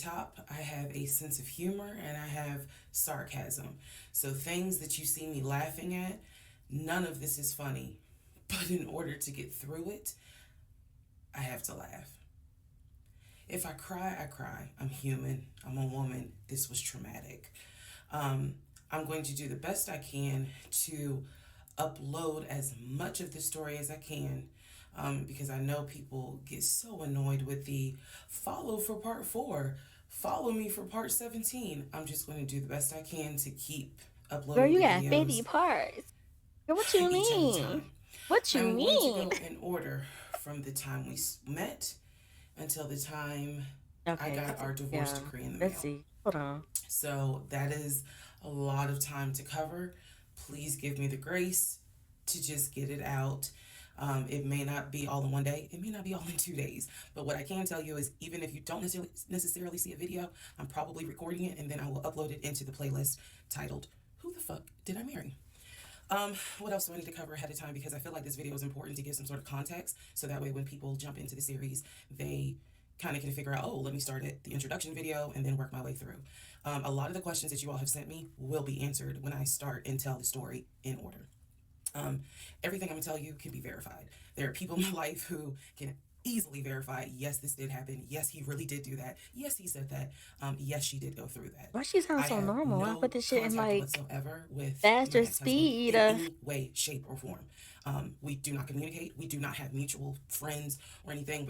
top, I have a sense of humor and I have sarcasm. So things that you see me laughing at, none of this is funny. But in order to get through it, I have to laugh. If I cry, I cry. I'm human. I'm a woman. This was traumatic. Um, I'm going to do the best I can to upload as much of the story as I can, because I know people get so annoyed with the follow for part 4, follow me for part 17. I'm just going to do the best I can to keep Girl, uploading you the got 50 videos parts. Girl, what you each at a mean? time. What you I'm going to mean? go in order from the time we met until the time I Okay, got our divorce yeah. decree in the Let's mail. see. Hold on. So that is a lot of time to cover. Please give me the grace to just get it out. It may not be all in one day. It may not be all in 2 days. But what I can tell you is, even if you don't necessarily see a video, I'm probably recording it and then I will upload it into the playlist titled "Who the Fuck Did I Marry?" What else do I need to cover ahead of time? Because I feel like this video is important to give some sort of context, so that way when people jump into the series, they kind of can figure out, oh, let me start at the introduction video and then work my way through. A lot of the questions that you all have sent me will be answered when I start and tell the story in order. Um, Everything I'm gonna tell you can be verified. There are people in my life who can easily verify, yes, this did happen. Yes, he really did do that. Yes, he said that. Yes, she did go through that. Why she I sound so have normal? I put no this shit in contact like whatsoever with my faster ex-husband speed. in any way, shape, or form. We do not communicate. We do not have mutual friends or anything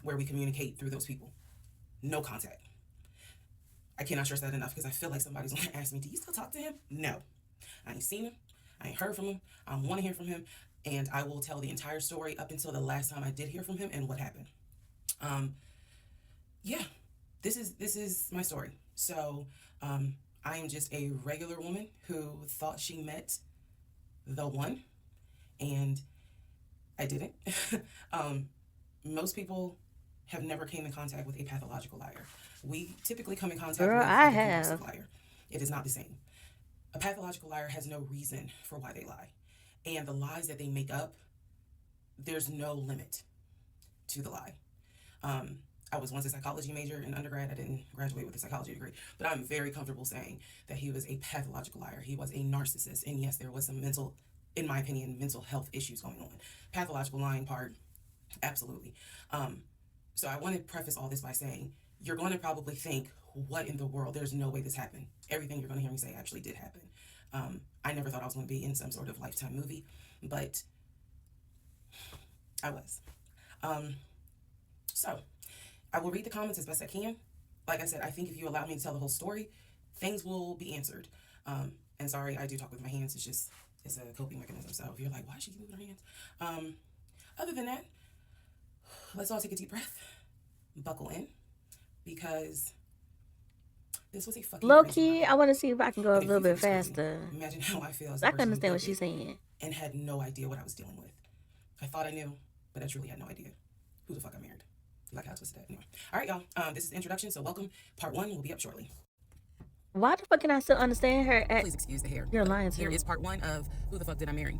where we communicate through those people. No contact. I cannot stress that enough, because I feel like somebody's gonna ask me, do you still talk to him? No. I ain't seen him. I ain't heard from him. I don't want to hear from him. And I will tell the entire story up until the last time I did hear from him and what happened. Um, yeah, this is my story. So I am just a regular woman who thought she met the one, and I didn't. um, Most people have never came in contact with a pathological liar. We typically come in contact Girl, with I like a compulsive have. liar. It is not the same. A pathological liar has no reason for why they lie. And the lies that they make up, there's no limit to the lie. Um, I was once a psychology major in undergrad. I didn't graduate with a psychology degree, but I'm very comfortable saying that he was a pathological liar. He was a narcissist. And yes, there was some mental, in my opinion, mental health issues going on. Pathological lying part, absolutely. Um, so I want to preface all this by saying, you're going to probably think, what in the world? There's no way this happened. Everything you're going to hear me say actually did happen. I never thought I was going to be in some sort of Lifetime movie, but I was. Um, so I will read the comments as best I can. Like I said, I think if you allow me to tell the whole story, things will be answered. And sorry, I do talk with my hands. It's a coping mechanism. So if you're like, why is she moving her hands? Other than that, let's all take a deep breath, buckle in, because this was a fucking Low crazy key, ride. I want to see if I can go a And if little you think bit it's crazy, faster. imagine how I feel as the I can person who understand built what she's it saying. and had no idea what I was dealing with. I thought I knew, but I truly had no idea who the fuck I married. You like how I twisted that? Anyway. All right, y'all. This is the introduction, so welcome. Part 1 will be up shortly. Why the fuck can I still understand her? Please excuse the hair. You're lying to Here me. is part 1 of Who the Fuck Did I Marry?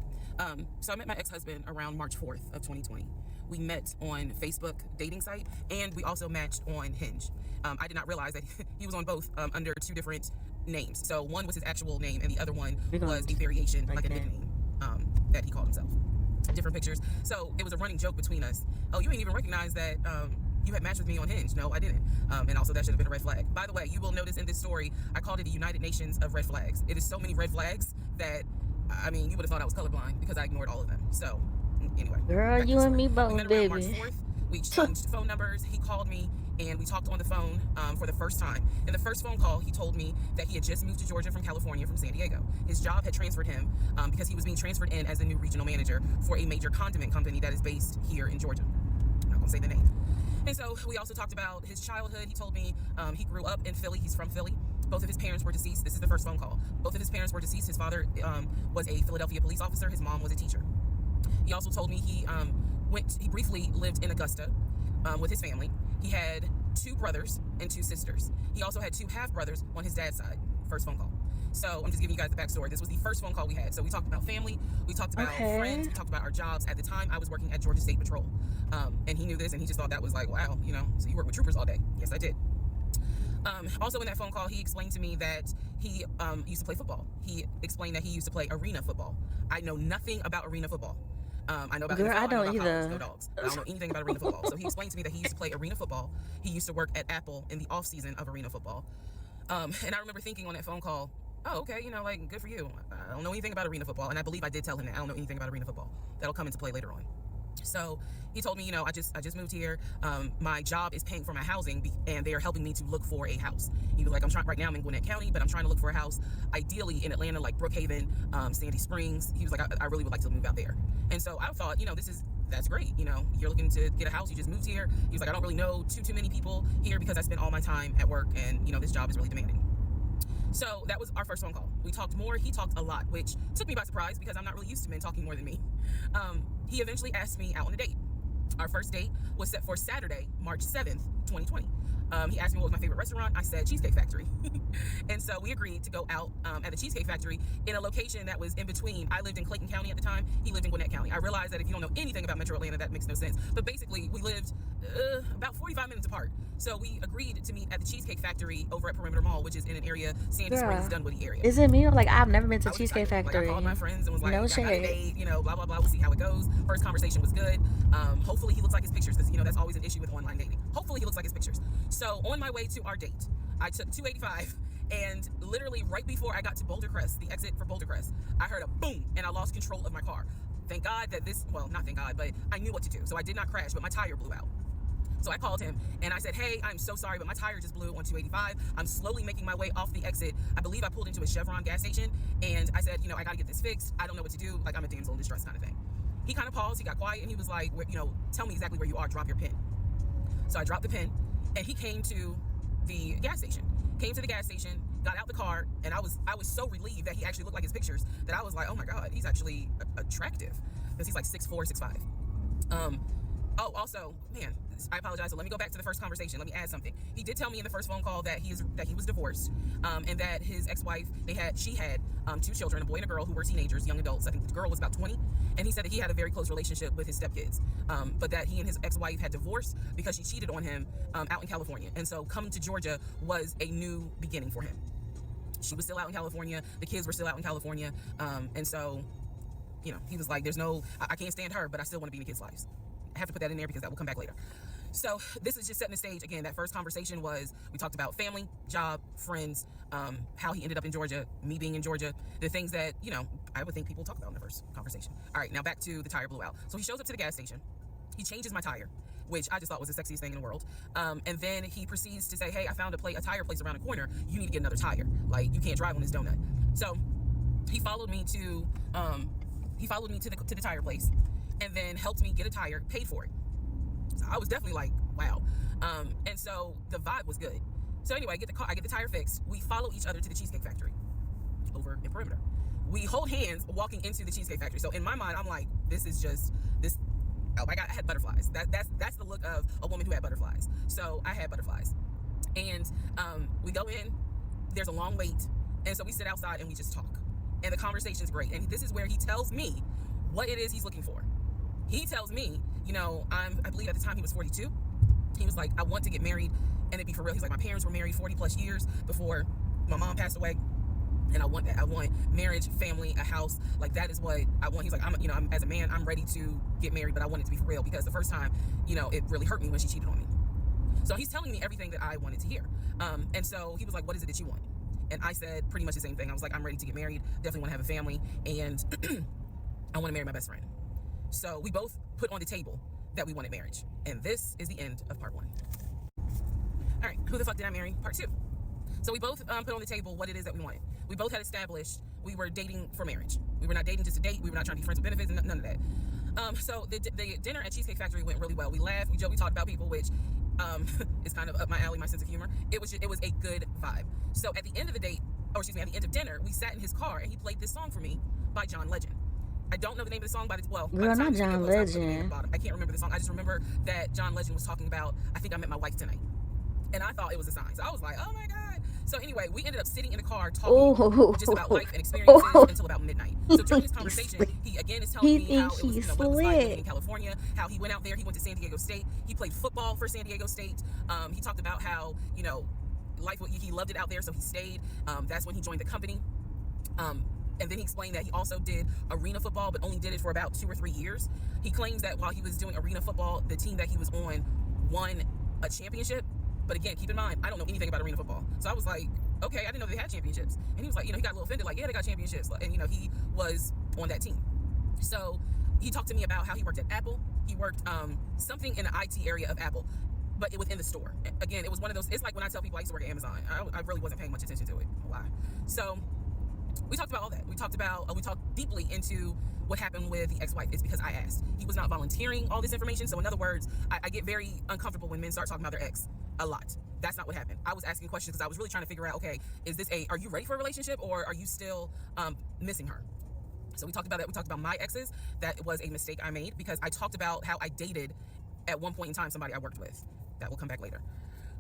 So I met my ex-husband around March 4th of 2020. We met on Facebook dating site, and we also matched on Hinge. I did not realize that he was on both under 2 different names. So one was his actual name, and the other one was a variation, like a nickname that he called himself. Different pictures. So it was a running joke between us. Oh, you ain't even recognize that you had matched with me on Hinge. No, I didn't. And also, that should have been a red flag. By the way, you will notice in this story, I called it the United Nations of red flags. It is so many red flags that, I mean, you would have thought I was colorblind because I ignored all of them. So, anyway. Girl, you and me We both, met around March baby. 4th. We exchanged phone numbers. He called me, and we talked on the phone for the first time. In the first phone call, he told me that he had just moved to Georgia from California, from San Diego. His job had transferred him because he was being transferred in as the new regional manager for a major condiment company that is based here in Georgia. I'm not going to say the name. And so we also talked about his childhood. He told me he grew up in Philly. He's from Philly. Both of his parents were deceased. This is the first phone call. Both of his parents were deceased. His father was a Philadelphia police officer. His mom was a teacher. He also told me he briefly lived in Augusta with his family. He had 2 brothers and 2 sisters. He also had 2 half-brothers on his dad's side. First phone call. So I'm just giving you guys the backstory. This was the first phone call we had. So we talked about family. We talked about friends. We talked about our jobs. At the time, I was working at Georgia State Patrol. And he knew this, and he just thought that was like, wow, you know, so you work with troopers all day. Yes, I did. Also, in that phone call, he explained to me that he used to play football. He explained that he used to play arena football. I know nothing about arena football. I know about Girl, I NFL, I know don't about college, go either. dogs. But I don't know anything about arena football. So he explained to me that he used to play arena football. He used to work at Apple in the off season of arena football. And I remember thinking on that phone call, oh, okay, like, good for you. I don't know anything about arena football. And I believe I did tell him that I don't know anything about arena football. That'll come into play later on. So he told me, I just moved here. My job is paying for my housing, and they are helping me to look for a house. He was like, right now I'm in Gwinnett County, but I'm trying to look for a house, ideally in Atlanta, like Brookhaven, Sandy Springs. He was like, I really would like to move out there. And so I thought, that's great. You're looking to get a house. You just moved here. He was like, I don't really know too many people here because I spend all my time at work, and this job is really demanding. So that was our first phone call. We talked more. He talked a lot, which took me by surprise because I'm not really used to men talking more than me. He eventually asked me out on a date. Our first date was set for Saturday, March 7th, 2020. He asked me what was my favorite restaurant. I said Cheesecake Factory. And so we agreed to go out at the Cheesecake Factory in a location that was in between. I lived in Clayton County at the time. He lived in Gwinnett County. I realized that if you don't know anything about Metro Atlanta, that makes no sense. But basically, we lived about 45 minutes apart. So we agreed to meet at the Cheesecake Factory over at Perimeter Mall, which is in an area, Sandy Springs, Dunwoody area. Is it me or like I've never been to I was Cheesecake excited. Factory? Like, I called my friends and was like, no I got a shade. date, blah, blah, blah. We'll see how it goes. First conversation was good. Hopefully he looks like his pictures because, that's always an issue with online dating. Hopefully he looks like his pictures. So on my way to our date, I took 285, and literally right before I got to Boulder Crest, the exit for Boulder Crest, I heard a boom, and I lost control of my car. Thank God that not thank God, but I knew what to do. So I did not crash, but my tire blew out. So I called him and I said, hey, I'm so sorry, but my tire just blew on 285. I'm slowly making my way off the exit. I believe I pulled into a Chevron gas station, and I said, I got to get this fixed. I don't know what to do. Like, I'm a damsel in distress kind of thing. He kind of paused. He got quiet, and he was like, tell me exactly where you are. Drop your pin. So I dropped the pin, and he came to the gas station. Got out the car, and I was so relieved that he actually looked like his pictures that I was like, oh my God, he's actually attractive, because he's like 6'4", 6'5". Oh, also, man, I apologize. So let me go back to the first conversation. Let me add something. He did tell me in the first phone call that he was divorced, and that his ex-wife, she had 2 children, a boy and a girl, who were teenagers, young adults. I think the girl was about 20, and he said that he had a very close relationship with his stepkids, but that he and his ex-wife had divorced because she cheated on him out in California. And so coming to Georgia was a new beginning for him. She was still out in California. The kids were still out in California. And so, he was like, I can't stand her, but I still want to be in the kids' lives. I have to put that in there because that will come back later. So this is just setting the stage. Again, that first conversation we talked about family, job, friends, how he ended up in Georgia, me being in Georgia, the things that, I would think people talk about in the first conversation. All right, now back to the tire blew out. So he shows up to the gas station. He changes my tire, which I just thought was the sexiest thing in the world. And then he proceeds to say, hey, I found a tire place around the corner. You need to get another tire. Like, you can't drive on this donut. So he followed me to the tire place, and then helped me get a tire, paid for it. So I was definitely like, wow. And so the vibe was good. So anyway, I get the tire fixed. We follow each other to the Cheesecake Factory over in Perimeter. We hold hands walking into the Cheesecake Factory. So in my mind, I'm like, this is just this. Oh my God, I had butterflies. That's the look of a woman who had butterflies. So I had butterflies. And we go in, there's a long wait. And so we sit outside and we just talk. And the conversation's great. And this is where he tells me what it is he's looking for. He tells me, I believe at the time he was 42. He was like, I want to get married and it'd be for real. He's like, my parents were married 40 plus years before my mom passed away. And I want that. I want marriage, family, a house. Like, that is what I want. He's like, I'm as a man, I'm ready to get married, but I want it to be for real, because the first time, it really hurt me when she cheated on me. So he's telling me everything that I wanted to hear. And so he was like, what is it that you want? And I said pretty much the same thing. I was like, I'm ready to get married, definitely want to have a family, and I want to marry my best friend. So we both put on the table that we wanted marriage. And this is the end of part 1. All right, who the fuck did I marry? Part 2. So we both put on the table what it is that we wanted. We both had established we were dating for marriage. We were not dating just to date. We were not trying to be friends with benefits, and none of that. So the dinner at Cheesecake Factory went really well. We laughed, we joked, we talked about people, which is kind of up my alley, my sense of humor. It was a good vibe. So at the end of at the end of dinner, we sat in his car and he played this song for me by John Legend. I don't know the name of the song, Girl, not John Legend. I can't remember the song. I just remember that John Legend was talking about, I think I met my wife tonight. And I thought it was a sign. So I was like, oh my God. So anyway, we ended up sitting in the car talking just about life and experiences until about midnight. So during this conversation, he again is telling me how it was, what it was like living in California, how he went out there, he went to San Diego State, he played football for San Diego State. He talked about how, he loved it out there, so he stayed. That's when he joined the company. And then he explained that he also did arena football, but only did it for about 2 or 3 years. He claims that while he was doing arena football, the team that he was on won a championship. But again, keep in mind, I don't know anything about arena football. So I was like, okay, I didn't know they had championships. And he was like, he got a little offended, like, yeah, they got championships. And, he was on that team. So he talked to me about how he worked at Apple. He worked something in the IT area of Apple, but within the store. Again, it was one of those, it's like when I tell people I used to work at Amazon. I really wasn't paying much attention to it. Why? So we talked about all that. We talked deeply into what happened with the ex-wife. It's because I asked. He was not volunteering all this information. So in other words, I get very uncomfortable when men start talking about their ex a lot. That's not what happened. I was asking questions because I was really trying to figure out, okay, are you ready for a relationship, or are you still missing her? So we talked about that. We talked about my exes. That was a mistake I made because I talked about how I dated at one point in time somebody I worked with. That will come back later.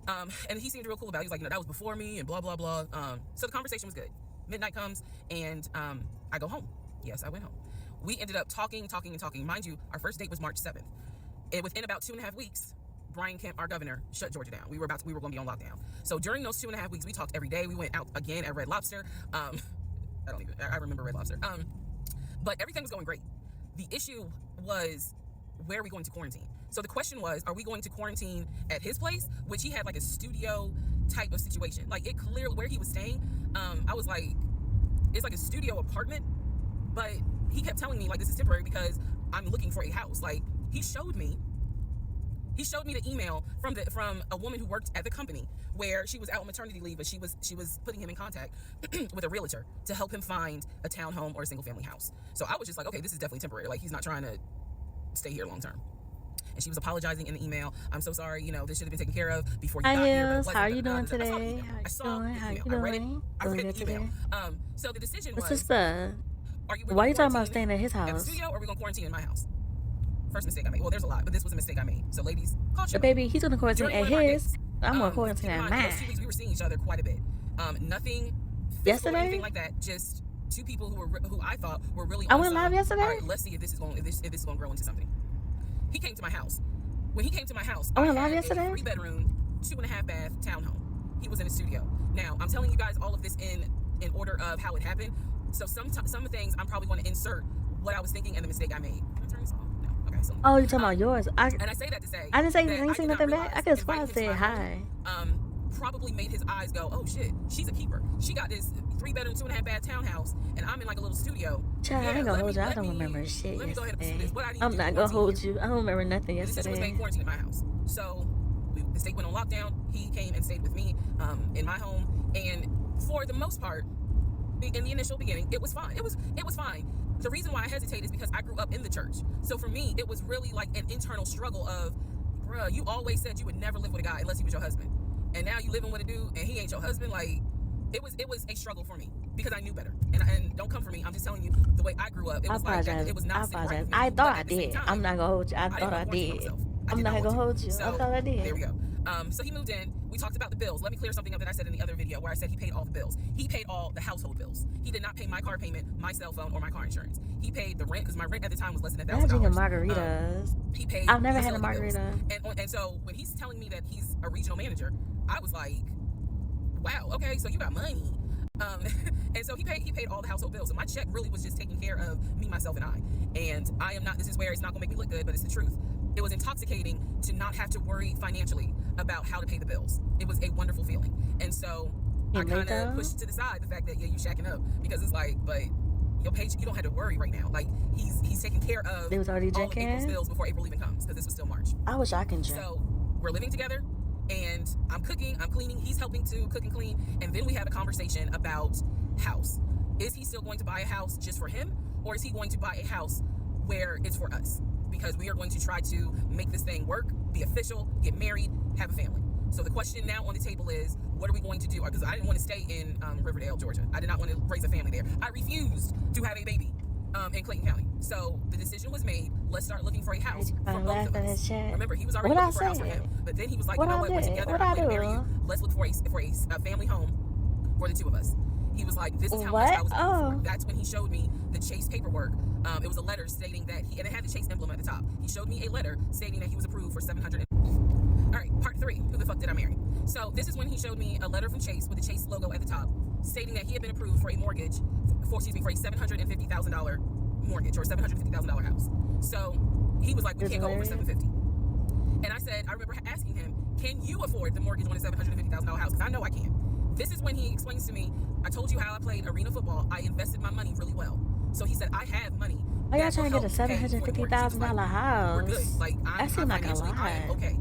And he seemed real cool about it. He was like, that was before me and blah, blah, blah. So the conversation was good. Midnight comes and I go home. Yes, I went home. We ended up talking. Mind you, our first date was March 7th. And within about 2.5 weeks, Brian Kemp, our governor, shut Georgia down. We were going to be on lockdown. So during those 2.5 weeks, we talked every day. We went out again at Red Lobster. I remember Red Lobster. But everything was going great. The issue was, where are we going to quarantine? So the question was, are we going to quarantine at his place, which he had like a studio type of situation. Like, it clearly, where he was staying, I was like, it's like a studio apartment, but he kept telling me like, this is temporary because I'm looking for a house. Like, he showed me the email from a woman who worked at the company where she was out on maternity leave, but she was putting him in contact with a realtor to help him find a townhome or a single family house. So I was just like, okay, this is definitely temporary. Like, he's not trying to stay here long term. And she was apologizing in the email. I'm so sorry, this should have been taken care of before you got here. How are you doing today? I read the email. So the decision was, sister, why are you talking about staying at his at the house? studio, or are we going to quarantine in my house? First mistake I made. Well, there's a lot, but this was a mistake I made. So ladies, caution. But baby, he's gonna quarantine at his. I'm gonna quarantine at mine. Those 2 weeks we were seeing each other quite a bit. Nothing physical or anything like that. Just two people who I thought were really I on went side. live yesterday. All right, let's see if this is going to grow into something. He came to my house. When he came to my house, I went had live yesterday. a 3-bedroom, 2.5 bath townhome. He was in the studio. Now I'm telling you guys all of this in order of how it happened. So some things I'm probably going to insert what I was thinking and the mistake I made. Can I turn this off? No. Okay. So Oh, you're talking about yours. and I say that to say I didn't say that anything. did not Nothing back. realize I could have inviting sworn I him to said my home, hi. probably made his eyes go, oh shit, she's a keeper. She got this 3-bedroom, 2.5 bath townhouse, and I'm in like a little studio. Child, I ain't gonna hold you. I don't remember shit Let me go ahead and pursue yesterday. this. What I need I'm to not do gonna to hold you. I don't remember nothing The decision was made yesterday. quarantine at my house. So the state went on lockdown. He came and stayed with me in my home, and for the most part, in the initial beginning, it was fine. It was fine. The reason why I hesitate is because I grew up in the church. So for me, it was really like an internal struggle of, bruh, you always said you would never live with a guy unless he was your husband, and now you living with a dude and he ain't your husband. Like, it was a struggle for me because I knew better. And don't come for me. I'm just telling you the way I grew up. It was like that. It was not sitting right with me. I But thought I at the same did. time, I'm not gonna hold you. I didn't thought I want to quarantine did. myself. I I'm did not want gonna to. hold you. So I thought I did. there we go. So he moved in. We talked about the bills. Let me clear something up that I said in the other video where I said he paid all the bills. He paid all the household bills. He did not pay my car payment, my cell phone, or my car insurance. He paid the rent because my rent at the time was less than I'm drinking $1,000. margaritas. He paid. I've never had a utility bills. margarita. And so when he's telling me that he's a regional manager, I was like, wow, okay, so you got money. And so he paid all the household bills. So my check really was just taking care of me, myself, and I. And I am not, this is where it's not gonna make me look good, but it's the truth. It was intoxicating to not have to worry financially about how to pay the bills. It was a wonderful feeling. And so I kind of pushed to the side the fact that, yeah, you shacking up, because it's like, but your paycheck, you don't have to worry right now. Like, he's taking care of They was already all of April's drinking. bills before April even comes, because this was still March. I wish I can drink. So we're living together, and I'm cooking, I'm cleaning, he's helping to cook and clean, and then we had a conversation about house. Is he still going to buy a house just for him, or is he going to buy a house where it's for us? Because we are going to try to make this thing work, be official, get married, have a family. So the question now on the table is, what are we going to do? Because I didn't want to stay in Riverdale, Georgia. I did not want to raise a family there. I refused to have a baby in Clayton County. So the decision was made, let's start looking for a house for both of us. Remember, he was already looking for a house for him. But then he was like, you know what, we're together, I'm going to marry you. Let's look for a family home for the two of us. He was like, this is how much I was looking for. That's when he showed me the Chase paperwork. It was a letter stating that and it had the Chase emblem at the top. He showed me a letter stating that he was approved for $700. All right, part 3. Who the fuck did I marry? So this is when he showed me a letter from Chase with the Chase logo at the top, stating that he had been approved for a mortgage, for a $750,000 mortgage or $750,000 house. So he was like, we can't go over $750,000. And I said, I remember asking him, can you afford the mortgage on a $750,000 house? Because I know I can. This is when he explains to me, I told you how I played arena football. I invested my money really well. So he said, I have money. Oh, y'all trying to get a $750,000 house? We're good. Like, I'm like a lot. I am okay.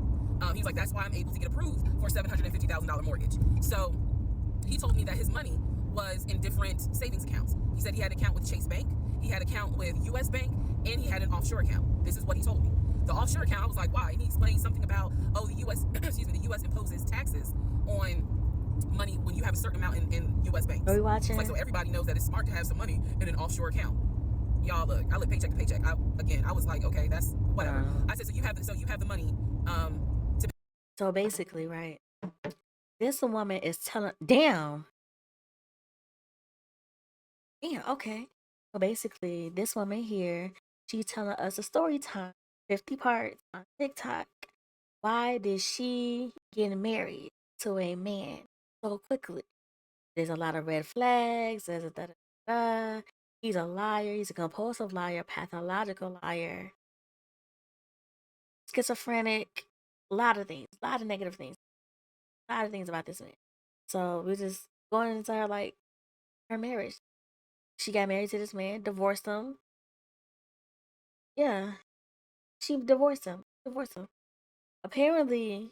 He was like, that's why I'm able to get approved for a $750,000 mortgage. So he told me that his money was in different savings accounts. He said he had an account with Chase Bank, he had an account with US Bank, and he had an offshore account. This is what he told me. The offshore account, I was like, why? And he explained something about, the US, the US imposes taxes on money when you have a certain amount in US banks. Are we watching? Like, so everybody knows that it's smart to have some money in an offshore account. Y'all, look, I live paycheck to paycheck. I was like, okay, that's whatever. I said, so you have the money. So basically, right, this woman is telling, damn, okay. So basically, this woman here, she's telling us a story time, 50 parts on TikTok. Why did she get married to a man so quickly? There's a lot of red flags. There's a da-da-da. He's a liar. He's a compulsive liar, pathological liar, schizophrenic, a lot of things, a lot of negative things, a lot of things about this man. So we're just going into her marriage. She got married to this man, divorced him. Yeah, she divorced him. Apparently,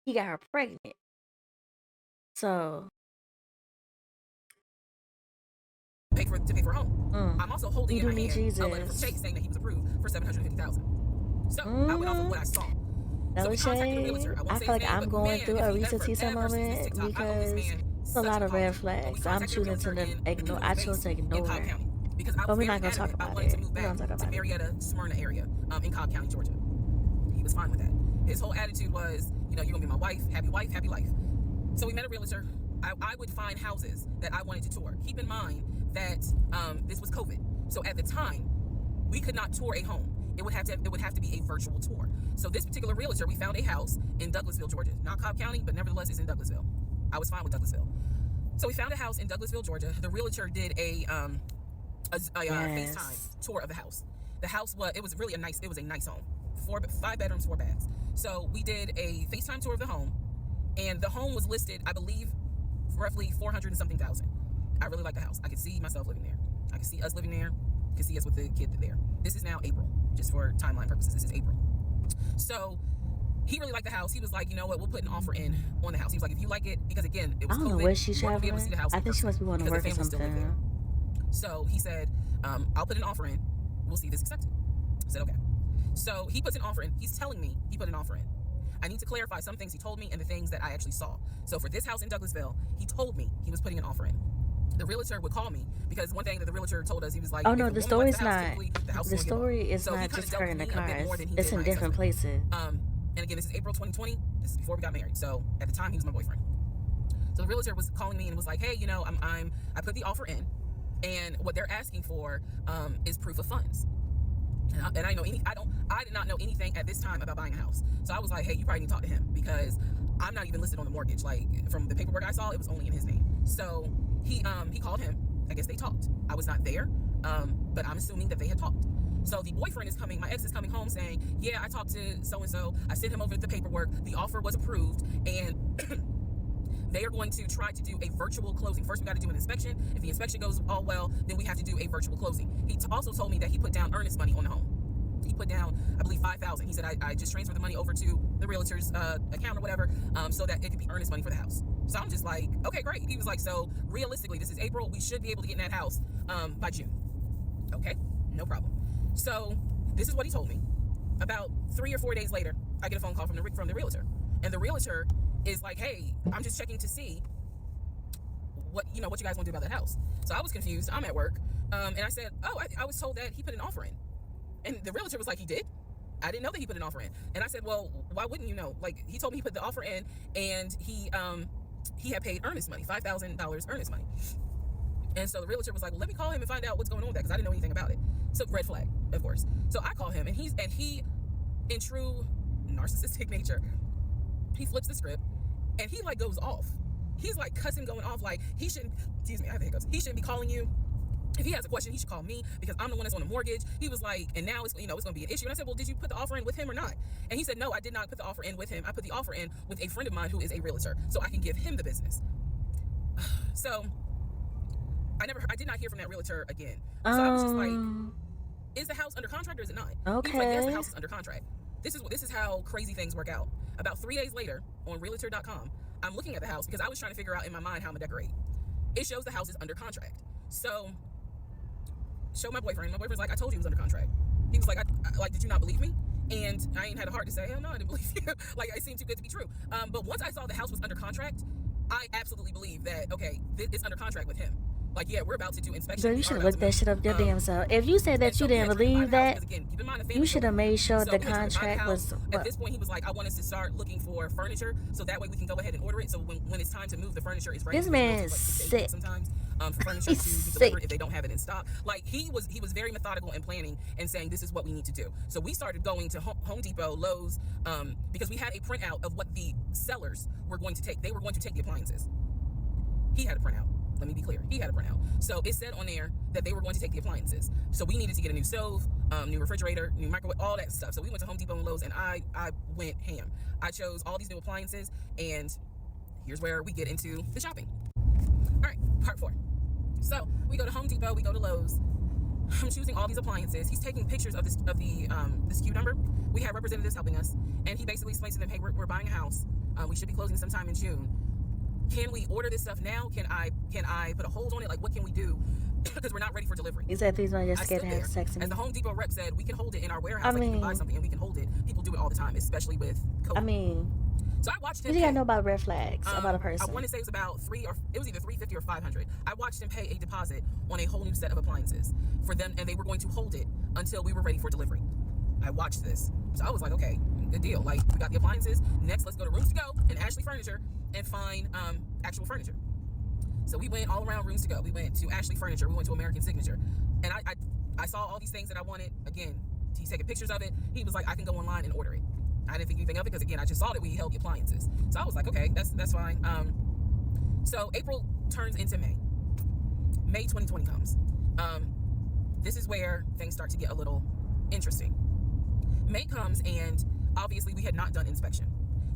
he got her pregnant. So to pay for a home. I'm also holding in my hand a letter from Chase saying that he was approved for $750,000. So I went off of what I saw. No shade. I feel like I'm going through a Reesa Teesa moment because it's a lot of red flags. I'm choosing to ignore. I chose to ignore. But we're not gonna talk about it. We're gonna talk about it. Marietta, Smyrna area, in Cobb County, Georgia. He was fine with that. His whole attitude was, you're gonna be my wife, happy life. So we met a realtor. I would find houses that I wanted to tour. Keep in mind that this was COVID. So at the time, we could not tour a home. It would have to be a virtual tour. So this particular realtor, we found a house in Douglasville, Georgia. Not Cobb County, but nevertheless, it's in Douglasville. I was fine with Douglasville. So we found a house in Douglasville, Georgia. The realtor did a FaceTime tour of the house. The house was really a nice home. 5 bedrooms, 4 baths. So we did a FaceTime tour of the home, and the home was listed, I believe, for roughly 400 and something thousand. I really like the house. I could see myself living there. I could see us living there. I could see us with the kid there. This is now April, just for timeline purposes. This is April. So he really liked the house. He was like, you know what, we'll put an offer in on the house. He was like, if you like it, because again, it was COVID. I don't know where she's traveling. I think she must be wanting to work or something. So he said, I'll put an offer in. We'll see if it's accepted. I said, okay. So he puts an offer in. He's telling me he put an offer in. I need to clarify some things he told me and the things that I actually saw. So for this house in Douglasville, he told me he was putting an offer in. The realtor would call me because one thing that the realtor told us, he was like, oh no, the story's not. The story is not just her in the cars. It's in different places. And again, this is April 2020. This is before we got married. So at the time, he was my boyfriend. So the realtor was calling me and was like, hey, I put the offer in, and what they're asking for is proof of funds. And I did not know anything at this time about buying a house. So I was like, hey, you probably need to talk to him because I'm not even listed on the mortgage. Like, from the paperwork I saw, it was only in his name. So he called him. I guess they talked. I was not there, but I'm assuming that they had talked. So the boyfriend is coming, my ex is coming home saying, yeah, I talked to so-and-so. I sent him over the paperwork. The offer was approved, and they are going to try to do a virtual closing. First, we got to do an inspection. If the inspection goes all well, then we have to do a virtual closing. He also told me that he put down earnest money on the home. He put down, I believe, $5,000. He said, I just transferred the money over to the realtor's account or whatever, so that it could be earnest money for the house. So I'm just like, okay, great. He was like, so realistically, this is April. We should be able to get in that house by June. Okay, no problem. So this is what he told me. About 3 or 4 days later, I get a phone call from the realtor. And the realtor is like, hey, I'm just checking to see what you guys want to do about that house. So I was confused. I'm at work. And I said, oh, I was told that he put an offer in. And the realtor was like, he did? I didn't know that he put an offer in. And I said, well, why wouldn't you know? Like, he told me he put the offer in, and he had paid earnest money, $5,000 earnest money. And so the realtor was like, well, let me call him and find out what's going on with that, because I didn't know anything about it. So red flag, of course. So I call him, and he in true narcissistic nature, he flips the script and he like goes off. He's like cussing, going off like he shouldn't, excuse me, I have the hiccups. He shouldn't be calling you. If he has a question, he should call me because I'm the one that's on the mortgage. He was like, and now it's, it's going to be an issue. And I said, well, did you put the offer in with him or not? And he said, no, I did not put the offer in with him. I put the offer in with a friend of mine who is a realtor, so I can give him the business. So I did not hear from that realtor again. So I was just like, is the house under contract or is it not? Okay. He was like, yes, the house is under contract. This is how crazy things work out. About 3 days later on realtor.com, I'm looking at the house because I was trying to figure out in my mind how I'm gonna decorate. It shows the house is under contract. So show my boyfriend. My boyfriend's like, I told you it was under contract. He was like, like, did you not believe me? And I ain't had a heart to say, hell no, I didn't believe you. Like, it seemed too good to be true. But once I saw the house was under contract, I absolutely believe that, okay, it's under contract with him. Like, yeah, we're about to do inspection. Girl, you should have looked that shit up your damn self. If you said that you didn't believe that, you should have made sure the contract was... At this point, he was like, I want us to start looking for furniture, so that way we can go ahead and order it. So when it's time to move, the furniture is ready. This man's sick. Sometimes for furniture to be delivered if they don't have it in stock. Like, he was very methodical in planning and saying, this is what we need to do. So we started going to Home Depot, Lowe's, because we had a printout of what the sellers were going to take. They were going to take the appliances. He had a printout. Let me be clear. He had a printout. So it said on there that they were going to take the appliances. So we needed to get a new stove, new refrigerator, new microwave, all that stuff. So we went to Home Depot and Lowe's, and I went ham. I chose all these new appliances, and here's where we get into the shopping. All right, part 4. So we go to Home Depot, we go to Lowe's. I'm choosing all these appliances. He's taking pictures of the SKU number. We have representatives helping us, and he basically explains to them, hey, we're buying a house. We should be closing sometime in June. Can we order this stuff now? Can I put a hold on it? Like, what can we do? Because we're not ready for delivery. Is that these ones you're scared to have sex in? As the Home Depot rep said, we can hold it in our warehouse. Like, you can buy something and we can hold it. People do it all the time, especially with COVID. So I watched him. You gotta know about red flags about a person. I want to say it was about it was either $350 or $500. I watched him pay a deposit on a whole new set of appliances for them, and they were going to hold it until we were ready for delivery. I watched this, so I was like, okay, good deal. Like, we got the appliances. Next, let's go to Rooms to Go and Ashley Furniture and find actual furniture. So we went all around Rooms to Go. We went to Ashley Furniture. We went to American Signature, and I saw all these things that I wanted. Again, he's taking pictures of it. He was like, I can go online and order it. I didn't think anything of it because, again, I just saw that we held the appliances. So I was like, okay, that's fine. So April turns into May. May 2020 comes. This is where things start to get a little interesting. May comes, and obviously we had not done inspection.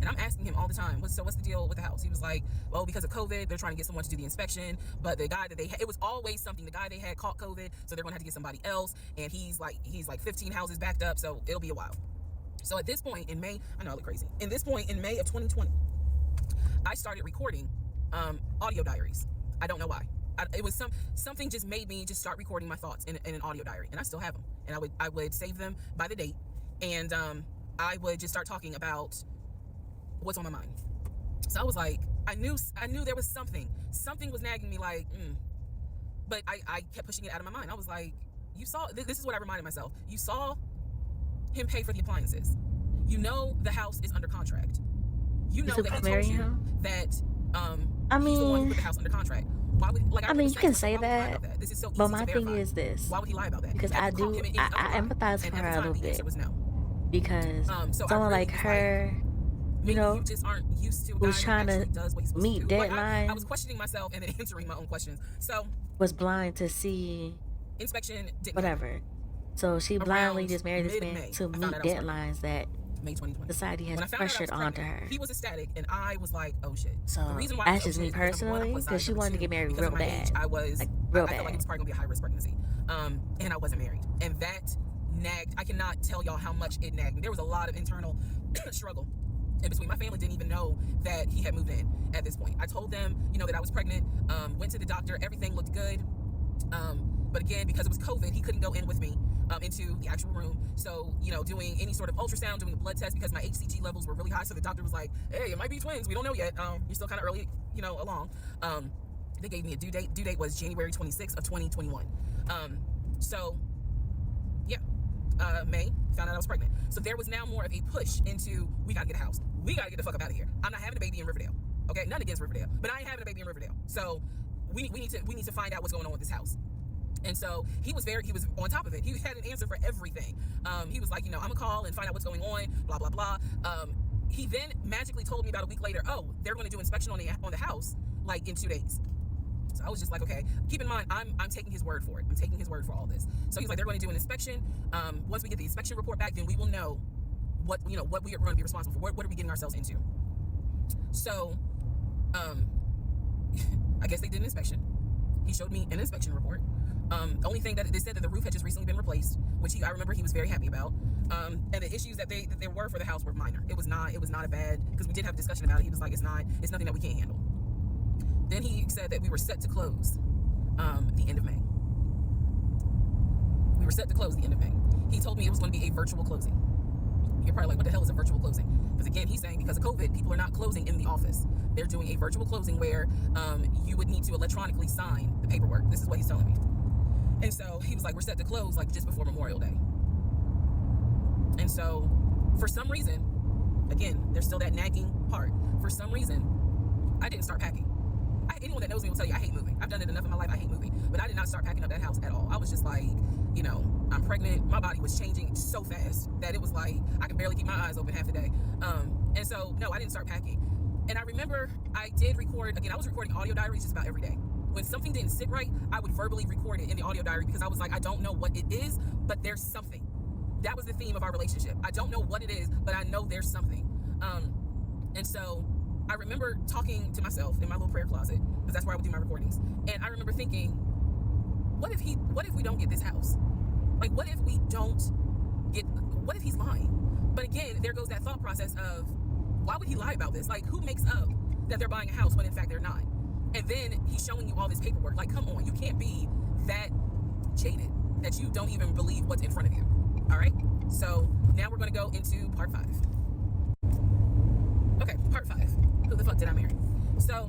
And I'm asking him all the time, what's the deal with the house? He was like, well, because of COVID, they're trying to get someone to do the inspection. But the guy that they had, it was always something. The guy they had caught COVID, so they're going to have to get somebody else. And he's like 15 houses backed up, so it'll be a while. So at this point in May, I know I look crazy. In this point in May of 2020, I started recording audio diaries. I don't know why. It was something just made me just start recording my thoughts in an audio diary, and I still have them. And I would save them by the date, and I would just start talking about what's on my mind. So I was like, I knew there was something was nagging me, like, but I kept pushing it out of my mind. I was like, you saw, this is what I reminded myself. You saw him pay for the appliances. You know the house is under contract. You know that he told you that he's the one who put the house under contract. Why would, like, you can say that, this is so easy but my to thing verify. is this. Why would he lie about that? Because I empathize for her a little bit. Because someone like her, you know, you just aren't used to who's trying to meet deadlines. I was questioning myself and then answering my own questions. So was blind to see inspection didn't whatever. Happen. So she blindly just married this man to meet deadlines that May 2020. Society has pressured onto her. He was ecstatic, and I was like, "Oh shit!" So the reason why that's just me personally, because she wanted to get married real bad. I was like, real bad. I felt like it was probably gonna be a high risk pregnancy, and I wasn't married, and that nagged. I cannot tell y'all how much it nagged me. There was a lot of internal struggle in between. My family didn't even know that he had moved in at this point. I told them, that I was pregnant. Went to the doctor. Everything looked good. But again, because it was COVID, he couldn't go in with me into the actual room. So, doing any sort of ultrasound, doing a blood test, because my HCG levels were really high. So the doctor was like, hey, it might be twins. We don't know yet. You're still kind of early, along. They gave me a due date. Due date was January 26th of 2021. So, yeah. May, found out I was pregnant. So there was now more of a push into, we gotta get a house. We gotta get the fuck up out of here. I'm not having a baby in Riverdale. Okay, none against Riverdale, but I ain't having a baby in Riverdale. So we need to find out what's going on with this house. And so he was on top of it. He had an answer for everything. He was like, I'm gonna call and find out what's going on, blah, blah, blah. He then magically told me about a week later, oh, they're going to do inspection on the house like in 2 days. So I was just like, okay, keep in mind, I'm taking his word for it. I'm taking his word for all this. So he's like, they're going to do an inspection. Once we get the inspection report back, then we will know what we are going to be responsible for. What are we getting ourselves into? So, I guess they did an inspection. He showed me an inspection report. The only thing that they said that the roof had just recently been replaced, which I remember he was very happy about. And the issues that there were for the house were minor. It was not a bad, because we did have a discussion about it. He was like, it's nothing that we can't handle. Then he said that we were set to close the end of May. We were set to close the end of May. He told me it was going to be a virtual closing. You're probably like, what the hell is a virtual closing? Because again, he's saying because of COVID, people are not closing in the office. They're doing a virtual closing where you would need to electronically sign the paperwork. This is what he's telling me. And so he was like, we're set to close like just before Memorial Day. And so for some reason, again, there's still that nagging part. For some reason, I didn't start packing. Anyone that knows me will tell you I hate moving. I've done it enough in my life. I hate moving. But I did not start packing up that house at all. I was just like, I'm pregnant. My body was changing so fast that it was like I could barely keep my eyes open half the day. And so, no, I didn't start packing. And I remember I did record, again, I was recording audio diaries just about every day. When something didn't sit right, I would verbally record it in the audio diary because I was like, I don't know what it is, but there's something. That was the theme of our relationship. I don't know what it is, but I know there's something. And so I remember talking to myself in my little prayer closet, because that's where I would do my recordings. And I remember thinking, what if we don't get this house? Like, what if he's lying? But again, there goes that thought process of, why would he lie about this? Like, who makes up that they're buying a house when in fact they're not? And then he's showing you all this paperwork. Like, come on, you can't be that jaded that you don't even believe what's in front of you. All right? So now we're going to go into part 5. Okay, part 5. Who the fuck did I marry? So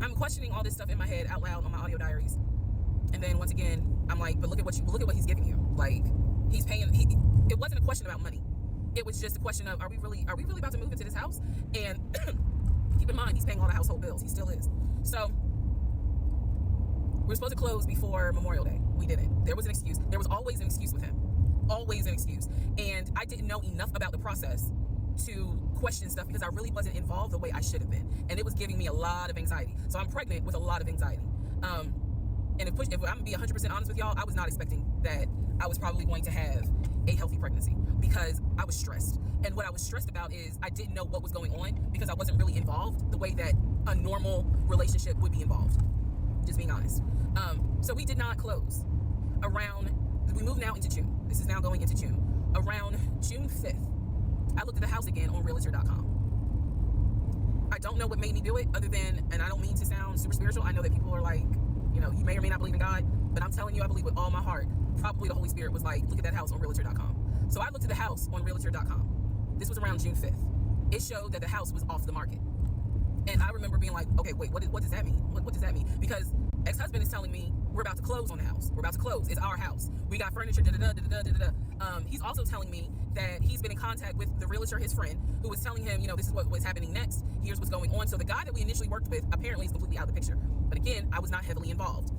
I'm questioning all this stuff in my head out loud on my audio diaries. And then once again, I'm like, but look at what he's giving you. Like, he's paying. It wasn't a question about money. It was just a question of, are we really about to move into this house? And keep in mind, he's paying all the household bills. He still is. So we were supposed to close before Memorial Day. We didn't. There was an excuse. There was always an excuse with him. Always an excuse. And I didn't know enough about the process to question stuff because I really wasn't involved the way I should have been. And it was giving me a lot of anxiety. So I'm pregnant with a lot of anxiety. And if I'm gonna be 100% honest with y'all, I was not expecting that I was probably going to have a healthy pregnancy because I was stressed. And what I was stressed about is I didn't know what was going on because I wasn't really involved the way that a normal relationship would be involved. Just being honest. So we did not close. We moved now into June. This is now going into June. Around June 5th, I looked at the house again on realtor.com. I don't know what made me do it other than, and I don't mean to sound super spiritual. I know that people are like, you may or may not believe in God, but I'm telling you, I believe with all my heart. Probably the Holy Spirit was like, look at that house on realtor.com. So I looked at the house on realtor.com. This was around June 5th. It showed that the house was off the market. And I remember being like, okay, wait, what does that mean? What does that mean? Because ex-husband is telling me we're about to close on the house. We're about to close. It's our house. We got furniture, He's also telling me that he's been in contact with the realtor, his friend, who was telling him, this is what's happening next. Here's what's going on. So the guy that we initially worked with apparently is completely out of the picture. But again, I was not heavily involved.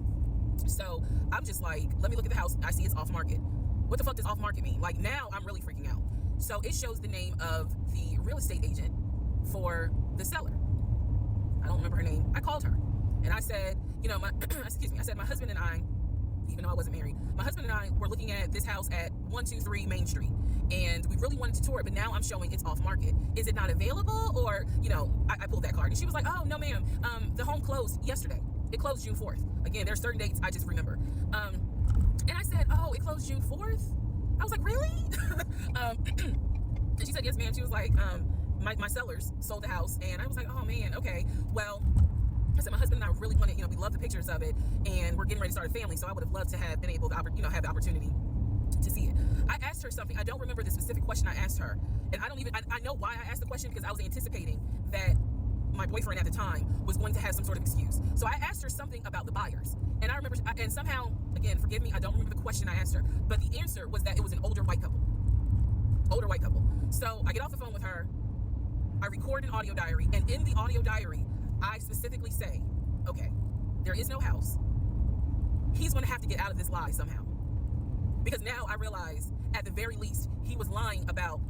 So I'm just like, let me look at the house. I see it's off market. What the fuck does off market mean? Like, now I'm really freaking out. So it shows the name of the real estate agent for the seller. I don't remember her name. I called her and I said, I said, my husband and I, even though I wasn't married, my husband and I were looking at this house at 123 Main Street. And we really wanted to tour it, but now I'm showing it's off market. Is it not available? Or, I pulled that card and she was like, oh, no, ma'am. The home closed yesterday. It closed June 4th. Again, there's certain dates I just remember. And I said, oh, it closed June 4th? I was like, really? And she said, yes, ma'am. She was like, my sellers sold the house. And I was like, oh, man, okay. Well, I said, my husband and I really wanted, we love the pictures of it. And we're getting ready to start a family. So I would have loved to have been able to, have the opportunity to see it. I asked her something. I don't remember the specific question I asked her. And I know why I asked the question because I was anticipating that my boyfriend at the time was going to have some sort of excuse. So I asked her something about the buyers. And I remember, and somehow, again, forgive me, I don't remember the question I asked her, but the answer was that it was an older white couple. So I get off the phone with her, I record an audio diary, and in the audio diary, I specifically say, okay, there is no house. he's going to have to get out of this lie somehow. Because now I realize, at the very least, he was lying about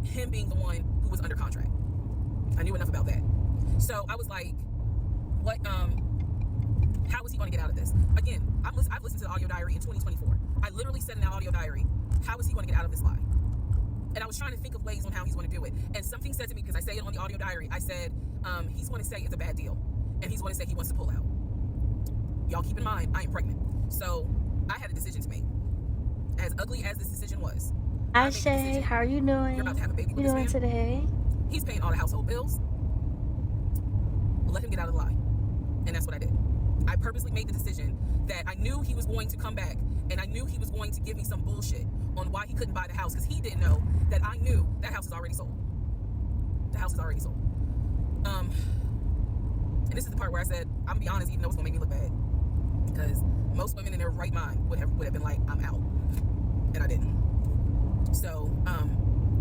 him being the one who was under contract. I knew enough about that. So I was like, what, how is he going to get out of this? Again, I've listened to the audio diary in 2024. I literally said in that audio diary, how is he going to get out of this lie? And I was trying to think of ways on how he's going to do it. And something said to me, because I say it on the audio diary, I said, he's going to say it's a bad deal. And he's going to say he wants to pull out. Y'all keep in mind, I am pregnant. So I had a decision to make. As ugly as this decision was, Hi Shay, how are you doing? You're about to have a baby with this man. You doing today? He's paying all the household bills. Let him get out of the lie. And that's what I did. I purposely made the decision that I knew he was going to come back, and I knew he was going to give me some bullshit on why he couldn't buy the house, because he didn't know that I knew that house is already sold. The house is already sold. And this is the part where I said, I'm gonna be honest, even though it's gonna make me look bad, because most women in their right mind would have been like, I'm out. And I didn't. So,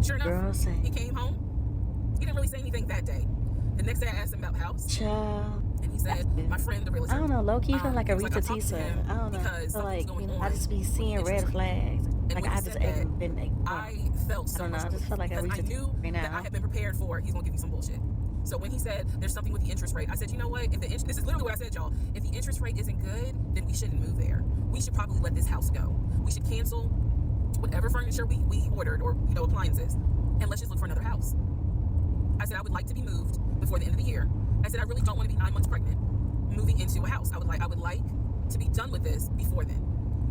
sure enough, he came home. He didn't really say anything that day. The next day I asked him about the house. Child. And he said, my friend, the realtor. I don't know, low-key feeling like a Reesa, like, Teesa. I don't know. I feel like, I just be seeing red flags. Like, I just haven't been like, I felt so much. I just felt like a Reesa I knew right now. that I had been prepared for, he's going to give me some bullshit. So when he said there's something with the interest rate, I said, you know what? If the this is literally what I said, y'all. If the interest rate isn't good, then we shouldn't move there. We should probably let this house go. We should cancel whatever furniture we ordered, or appliances, and let's just look for another house. I said I would like to be moved before the end of the year. I said I really don't want to be 9 months pregnant moving into a house. I would like to be done with this before then.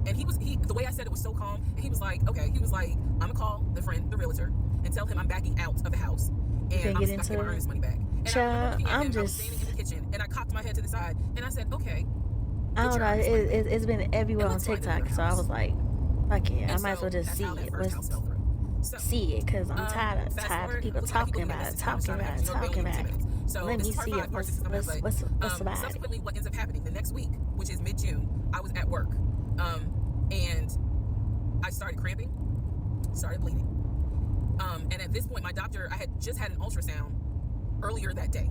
And the way I said it was so calm. And he was like, okay. He was like, I'm gonna call the realtor, and tell him I'm backing out of the house, and I'm just gonna earn this money back. And I was standing in the kitchen, and I cocked my head to the side, and I said, okay. I don't know. It's been everywhere on TikTok, so I was like, fuck it. I might as well just see it. See it, because I'm tired of people talking about it. So let me see it. What's about it? Subsequently, what ends up happening the next week, which is mid-June, I was at work, and I started cramping, started bleeding. And at this point, my doctor, I had just had an ultrasound earlier that day.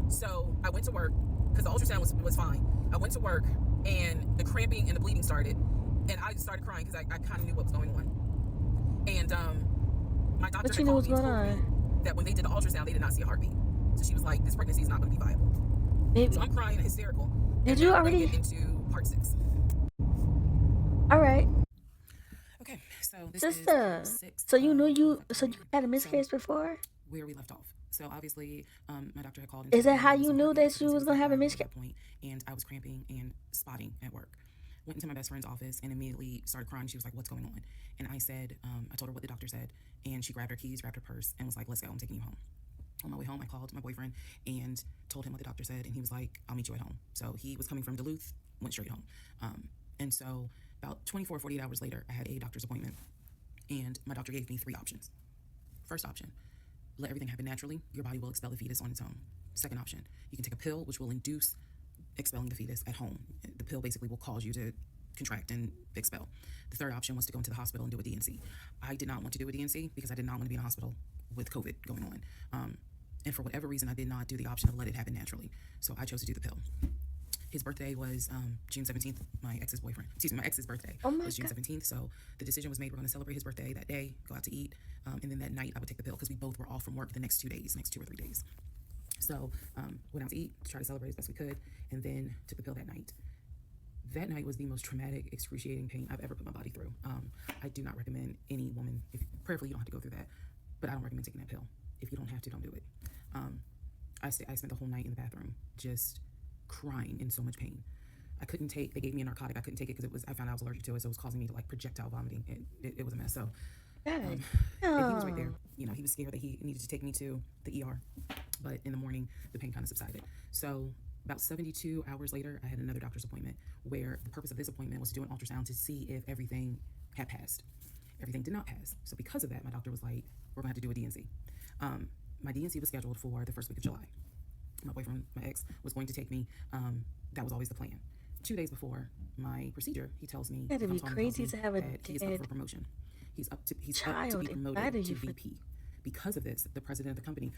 So I went to work, because the ultrasound was fine. I went to work, and the cramping and the bleeding started, and I started crying because I kind of knew what was going on. And my doctor had called me and told me that when they did the ultrasound, they did not see a heartbeat. So she was like, this pregnancy is not going to be viable. Maybe. So I'm crying and hysterical. Did you already get into part 6? All right. Okay, so this Sister, is 6. So you knew so you had a miscarriage before? Where we left off. So obviously, my doctor had called. Is that how you knew that you was gonna have a miscarriage? And I was cramping and spotting at work. Went into my best friend's office and immediately started crying. She was like, "What's going on?" And I said, I told her what the doctor said, and she grabbed her keys, grabbed her purse, and was like, "Let's go. I'm taking you home." On my way home, I called my boyfriend and told him what the doctor said, and he was like, "I'll meet you at home." So he was coming from Duluth, went straight home. And so about 24, 48 hours later, I had a doctor's appointment, and my doctor gave me 3 options. First option, let everything happen naturally. Your body will expel the fetus on its own. Second option, you can take a pill which will induce expelling the fetus at home. The pill basically will cause you to contract and expel. The third option was to go into the hospital and do a D&C. I did not want to do a D&C because I did not want to be in a hospital with COVID going on. And for whatever reason, I did not do the option of let it happen naturally. So I chose to do the pill. His birthday was June 17th. My ex's birthday was June 17th. So the decision was made, we're going to celebrate his birthday that day, go out to eat. And then that night I would take the pill because we both were off from work the next 2 or 3 days. So went out to eat, tried to celebrate as best we could, and then took the pill that night. That night was the most traumatic, excruciating pain I've ever put my body through. I do not recommend any woman, prayerfully you don't have to go through that, but I don't recommend taking that pill. If you don't have to, don't do it. I spent the whole night in the bathroom just crying in so much pain. They gave me a narcotic. I couldn't take it because I found out I was allergic to it, so it was causing me to like projectile vomiting. It was a mess. So he was right there. He was scared that he needed to take me to the ER, but in the morning the pain kind of subsided. So about 72 hours later, I had another doctor's appointment where the purpose of this appointment was to do an ultrasound to see if everything had passed. Everything did not pass. So because of that, my doctor was like, we're gonna have to do a D&C. My D&C was scheduled for the first week of July. My boyfriend, my ex, was going to take me. That was always the plan. 2 days before my procedure, he tells me that'd be crazy to have a he's up for promotion. He's up to be promoted to VP. Because of this, the president of the company,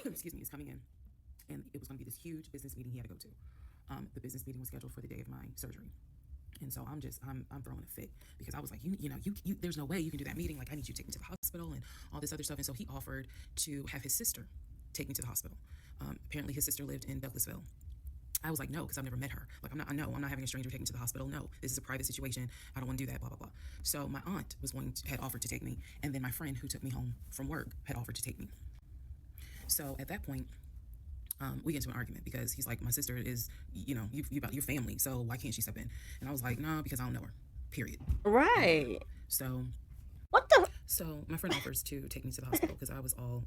is coming in, and it was going to be this huge business meeting he had to go to. The business meeting was scheduled for the day of my surgery. And so I'm throwing a fit because I was like, you there's no way you can do that meeting. Like, I need you to take me to the hospital and all this other stuff. And so he offered to have his sister take me to the hospital. Apparently his sister lived in Douglasville. I was like, no, because I've never met her. Like, I'm not having a stranger take me to the hospital. No, this is a private situation. I don't want to do that, blah, blah, blah. So my aunt had offered to take me. And then my friend who took me home from work had offered to take me. So at that point, we get into an argument because he's like, my sister is, you about your family, so why can't she step in? And I was like, no, because I don't know her, period. Right. So What the? so my friend offers to take me to the hospital because I was all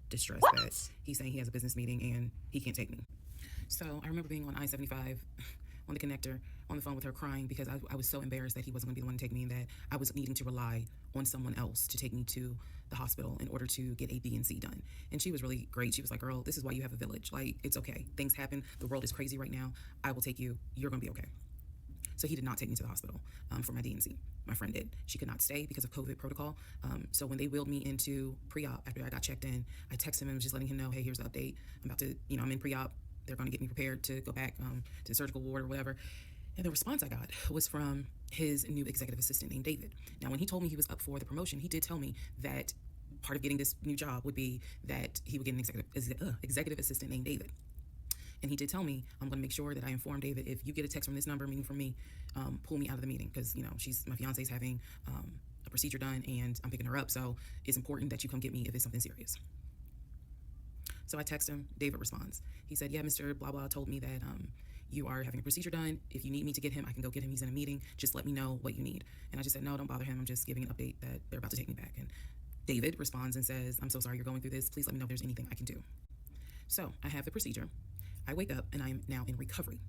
distressed What? that he's saying he has a business meeting and he can't take me. So I remember being on I-75 on the connector on the phone with her crying because I was so embarrassed that he wasn't going to be the one to take me and that I was needing to rely on someone else to take me to the hospital in order to get A, B, and C done. And she was really great. She was like, girl, this is why you have a village. Like, it's okay. Things happen. The world is crazy right now. I will take you. You're going to be okay. So he did not take me to the hospital for my D&C. My friend did. She could not stay because of COVID protocol. So when they wheeled me into pre-op after I got checked in, I texted him just letting him know, hey, here's the update. I'm about to, I'm in pre-op. They're going to get me prepared to go back to the surgical ward or whatever. And the response I got was from his new executive assistant named David. Now, when he told me he was up for the promotion, he did tell me that part of getting this new job would be that he would get an executive assistant named David. And he did tell me, I'm going to make sure that I inform David, if you get a text from this number, meaning from me, pull me out of the meeting because, my fiance's having a procedure done and I'm picking her up. So it's important that you come get me if it's something serious. So I text him. David responds. He said, yeah, Mr. Blah, blah told me that you are having a procedure done. If you need me to get him, I can go get him. He's in a meeting. Just let me know what you need. And I just said, no, don't bother him. I'm just giving an update that they're about to take me back. And David responds and says, I'm so sorry you're going through this. Please let me know if there's anything I can do. So I have the procedure. I wake up and I'm now in recovery.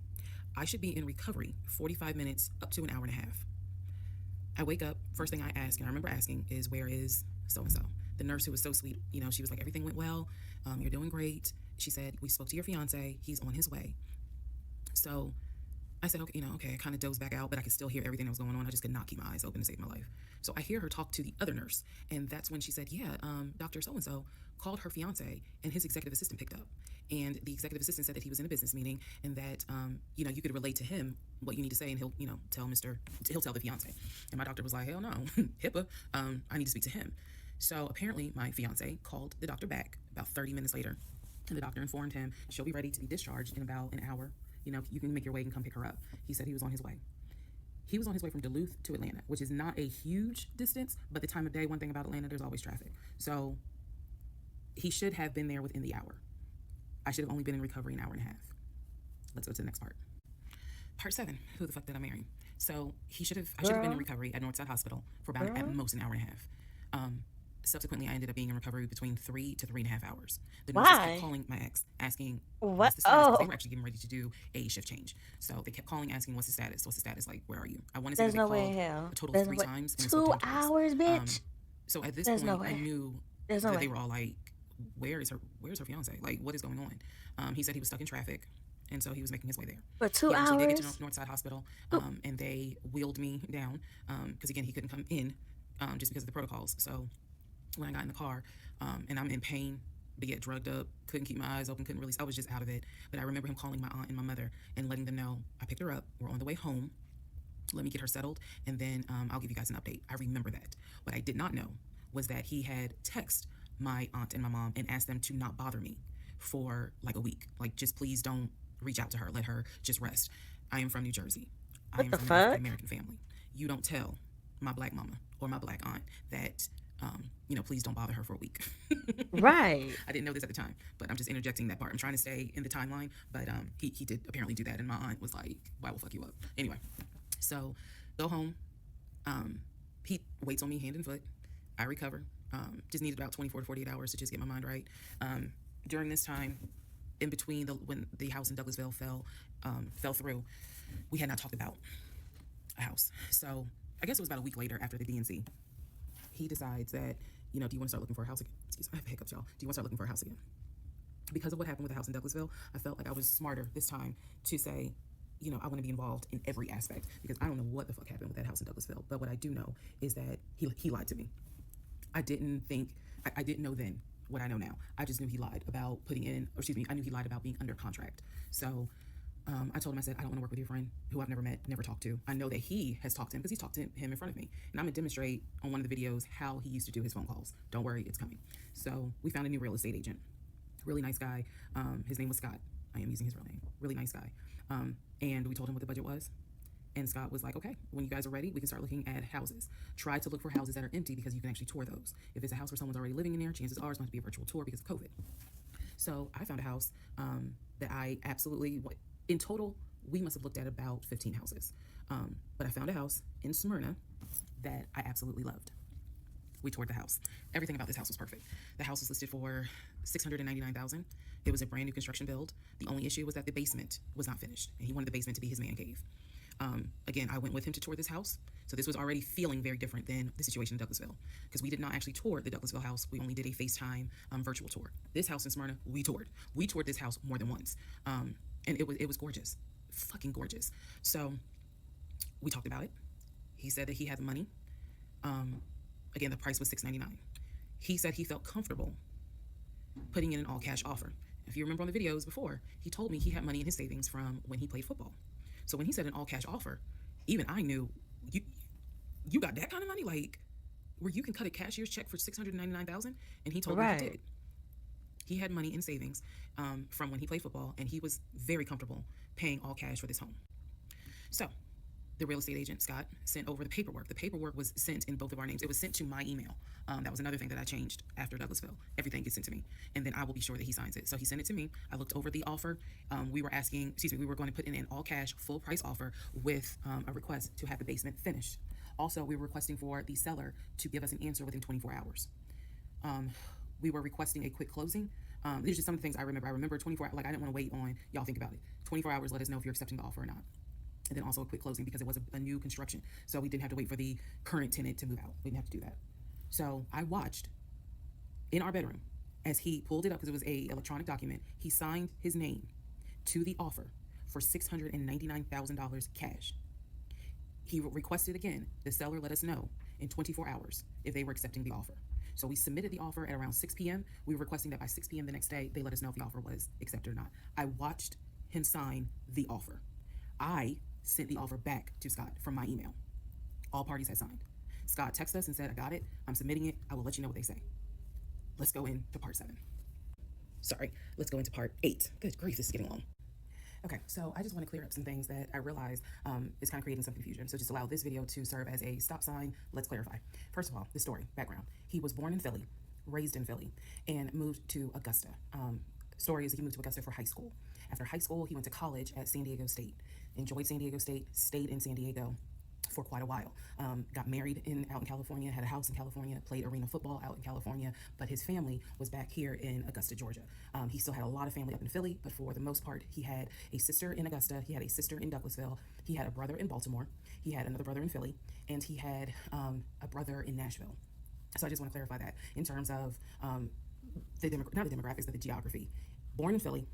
I should be in recovery 45 minutes up to an hour and a half. I wake up, first thing I ask, and I remember asking, is where is so-and-so? The nurse who was so sweet, she was like, everything went well. You're doing great. She said, we spoke to your fiance. He's on his way. So I said, okay, I kind of dozed back out, but I could still hear everything that was going on. I just could not keep my eyes open to save my life. So I hear her talk to the other nurse. And that's when she said, yeah, Dr. So-and-so called her fiance and his executive assistant picked up. And the executive assistant said that he was in a business meeting and that, you could relate to him what you need to say and he'll, he'll tell the fiance. And my doctor was like, hell no, HIPAA, I need to speak to him. So apparently my fiance called the doctor back about 30 minutes later. And the doctor informed him she'll be ready to be discharged in about an hour. You can make your way and come pick her up. He said he was on his way. He was on his way from Duluth to Atlanta, which is not a huge distance, but the time of day, one thing about Atlanta, there's always traffic. So he should have been there within the hour. I should have only been in recovery an hour and a half. Let's go to the next part. Part 7, who the fuck did I marry? So I should have been in recovery at Northside Hospital for about at most an hour and a half. Subsequently, I ended up being in recovery between 3 to 3.5 hours. The nurses kept calling my ex, asking what's the status. They were actually getting ready to do a shift change. So they kept calling, asking what's the status? What's the status? Like, where are you? I want to say that they called a total of 3 times. And 2 hours, bitch. So at this point, I knew that they were all like, where's her fiance? Like, what is going on? He said he was stuck in traffic. And so he was making his way there. For 2 hours? They get to Northside Hospital, and they wheeled me down because, again, he couldn't come in just because of the protocols. So when I got in the car, and I'm in pain, but yet drugged up, couldn't keep my eyes open, I was just out of it. But I remember him calling my aunt and my mother and letting them know I picked her up. We're on the way home. Let me get her settled, and then I'll give you guys an update. I remember that. What I did not know was that he had texted my aunt and my mom and asked them to not bother me for like a week. Like, just please don't reach out to her. Let her just rest. I am from New Jersey. I am from an African American family. You don't tell my black mama or my black aunt that, please don't bother her for a week. Right. I didn't know this at the time, but I'm just interjecting that part. I'm trying to stay in the timeline, but he did apparently do that, and my aunt was like, "Why will fuck you up?" Anyway, so go home. He waits on me hand and foot. I recover. Just needed about 24 to 48 hours to just get my mind right. During this time, in between when the house in Douglasville fell through, we had not talked about a house. So I guess it was about a week later after the DNC. He decides that, do you want to start looking for a house again? Excuse me, I have hiccups, y'all. Do you want to start looking for a house again? Because of what happened with the house in Douglasville, I felt like I was smarter this time to say, I want to be involved in every aspect because I don't know what the fuck happened with that house in Douglasville. But what I do know is that he lied to me. I didn't know then what I know now. I just knew he lied about I knew he lied about being under contract. So I told him, I said, I don't want to work with your friend who I've never met, never talked to. I know that he has talked to him because he's talked to him in front of me. And I'm going to demonstrate on one of the videos how he used to do his phone calls. Don't worry, it's coming. So we found a new real estate agent. Really nice guy. His name was Scott. I am using his real name. Really nice guy. And we told him what the budget was. And Scott was like, okay, when you guys are ready, we can start looking at houses. Try to look for houses that are empty because you can actually tour those. If it's a house where someone's already living in there, chances are it's going to be a virtual tour because of COVID. So I found a house that I absolutely, in total, we must have looked at about 15 houses. But I found a house in Smyrna that I absolutely loved. We toured the house. Everything about this house was perfect. The house was listed for $699,000. It was a brand new construction build. The only issue was that the basement was not finished, and he wanted the basement to be his man cave. Again, I went with him to tour this house, so this was already feeling very different than the situation in Douglasville, because we did not actually tour the Douglasville house. We only did a FaceTime virtual tour. This house in Smyrna, we toured. We toured this house more than once, and it was gorgeous, fucking gorgeous. So we talked about it. He said that he had the money. Again, the price was $699. He said he felt comfortable putting in an all cash offer. If you remember on the videos before, he told me he had money in his savings from when he played football. So when he said an all cash offer, even I knew, you got that kind of money, like where you can cut a cashier's check for $699,000. And he told me he did. He had money in savings from when he played football, and he was very comfortable paying all cash for this home. So the real estate agent, Scott, sent over the paperwork. The paperwork was sent in both of our names. It was sent to my email. That was another thing that I changed after Douglasville. Everything gets sent to me, and then I will be sure that he signs it. So he sent it to me. I looked over the offer. We were going to put in an all cash, full price offer with a request to have the basement finished. Also, we were requesting for the seller to give us an answer within 24 hours. We were requesting a quick closing. These are just some of the things I remember. I remember 24 hours, like I didn't want to wait on, y'all think about it. 24 hours, let us know if you're accepting the offer or not. And then also a quick closing because it was a new construction. So we didn't have to wait for the current tenant to move out. We didn't have to do that. So I watched in our bedroom as he pulled it up because it was a electronic document. He signed his name to the offer for $699,000 cash. He requested again, the seller let us know in 24 hours if they were accepting the offer. So we submitted the offer at around 6 p.m. We were requesting that by 6 p.m. the next day, they let us know if the offer was accepted or not. I watched him sign the offer. I sent the offer back to Scott from my email. All parties had signed. Scott texted us and said, I got it. I'm submitting it. I will let you know what they say. Let's go into part 7. Sorry, let's go into part 8. Good grief, this is getting long. Okay, so I just want to clear up some things that I realized is kind of creating some confusion. So just allow this video to serve as a stop sign. Let's clarify. First of all, the story, background. He was born in Philly, raised in Philly, and moved to Augusta. Story is he moved to Augusta for high school. After high school, he went to college at San Diego State. Enjoyed San Diego State, stayed in San Diego for quite a while. Got married out in California, had a house in California, played arena football out in California, but his family was back here in Augusta, Georgia. He still had a lot of family up in Philly, but for the most part, he had a sister in Augusta, he had a sister in Douglasville, he had a brother in Baltimore, he had another brother in Philly, and he had a brother in Nashville. So I just want to clarify that in terms of not the demographics, but the geography. Born in Philly,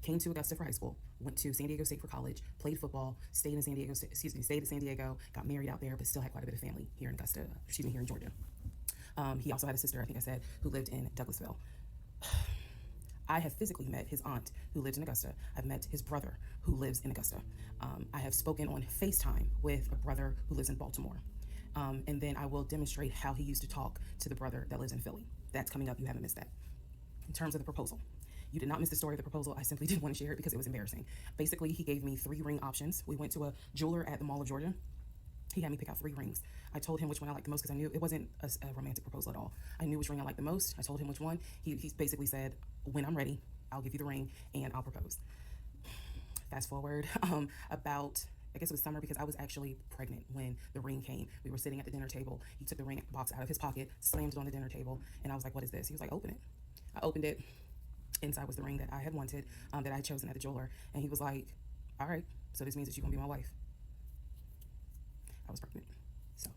came to Augusta for high school, went to San Diego State for college, played football, stayed at San Diego, got married out there, but still had quite a bit of family here in here in Georgia. He also had a sister, I think I said, who lived in Douglasville. I have physically met his aunt who lives in Augusta. I've met his brother who lives in Augusta. I have spoken on FaceTime with a brother who lives in Baltimore. And then I will demonstrate how he used to talk to the brother that lives in Philly. That's coming up. You haven't missed that. In terms of the proposal, you did not miss the story of the proposal. I simply didn't want to share it because it was embarrassing. Basically, he gave me 3 ring options. We went to a jeweler at the Mall of Georgia. He had me pick out 3 rings. I told him which one I liked the most because I knew it wasn't a romantic proposal at all. I knew which ring I liked the most. I told him which one. He basically said, when I'm ready, I'll give you the ring and I'll propose. Fast forward about, I guess it was summer because I was actually pregnant when the ring came. We were sitting at the dinner table. He took the ring box out of his pocket, slammed it on the dinner table, and I was like, what is this? He was like, open it. I opened it. Inside was the ring that I had wanted, that I had chosen at the jeweler. And he was like, all right, so this means that you're gonna be my wife. I was pregnant. So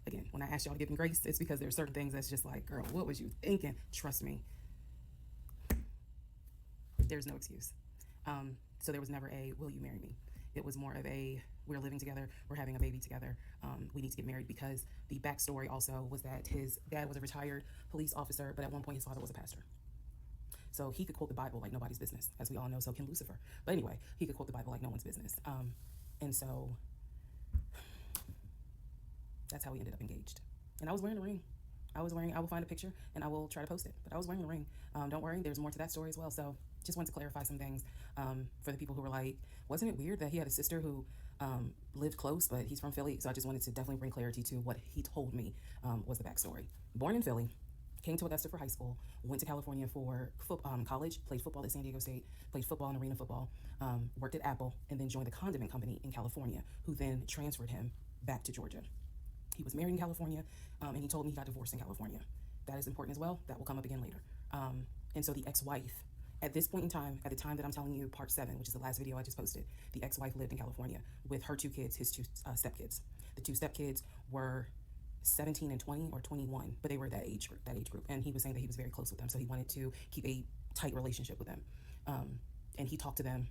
again, when I asked y'all to give me grace, it's because there's certain things that's just like, girl, what was you thinking? Trust me. There's no excuse. So there was never a, will you marry me? It was more of a, we're living together, we're having a baby together, we need to get married, because the backstory also was that his dad was a retired police officer, but at one point his father was a pastor. So he could quote the Bible like nobody's business, as we all know. So can Lucifer. But anyway, he could quote the Bible like no one's business. And so that's how we ended up engaged. And I was wearing a ring. I will find a picture and I will try to post it. But I was wearing a ring. Don't worry, there's more to that story as well. So just wanted to clarify some things for the people who were like, wasn't it weird that he had a sister who lived close, but he's from Philly? So I just wanted to definitely bring clarity to what he told me was the backstory. Born in Philly, came to Augusta for high school, went to California for college, played football at San Diego State, played football and arena football, worked at Apple, and then joined the condiment company in California, who then transferred him back to Georgia. He was married in California, and he told me he got divorced in California. That is important as well. That will come up again later. And so the ex-wife, at this point in time, at the time that I'm telling you, part 7, which is the last video I just posted, the ex-wife lived in California with her 2 kids, his 2 stepkids. The 2 stepkids were 17 and 20 or 21, but they were that age group. And he was saying that he was very close with them, so he wanted to keep a tight relationship with them. And he talked to them,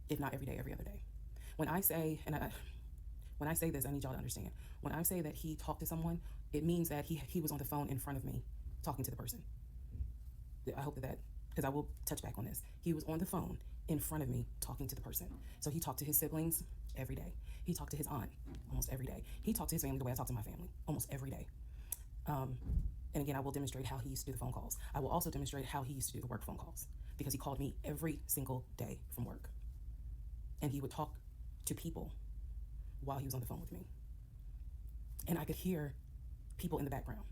if not every day, every other day. When I say this, I need y'all to understand. When I say that he talked to someone, it means that he was on the phone in front of me talking to the person. I hope that, because I will touch back on this. He was on the phone in front of me talking to the person. So he talked to his siblings every day. He talked to his aunt almost every day. He talked to his family the way I talk to my family almost every day. And again, I will demonstrate how he used to do the phone calls. I will also demonstrate how he used to do the work phone calls, because he called me every single day from work. And he would talk to people while he was on the phone with me. And I could hear people in the background.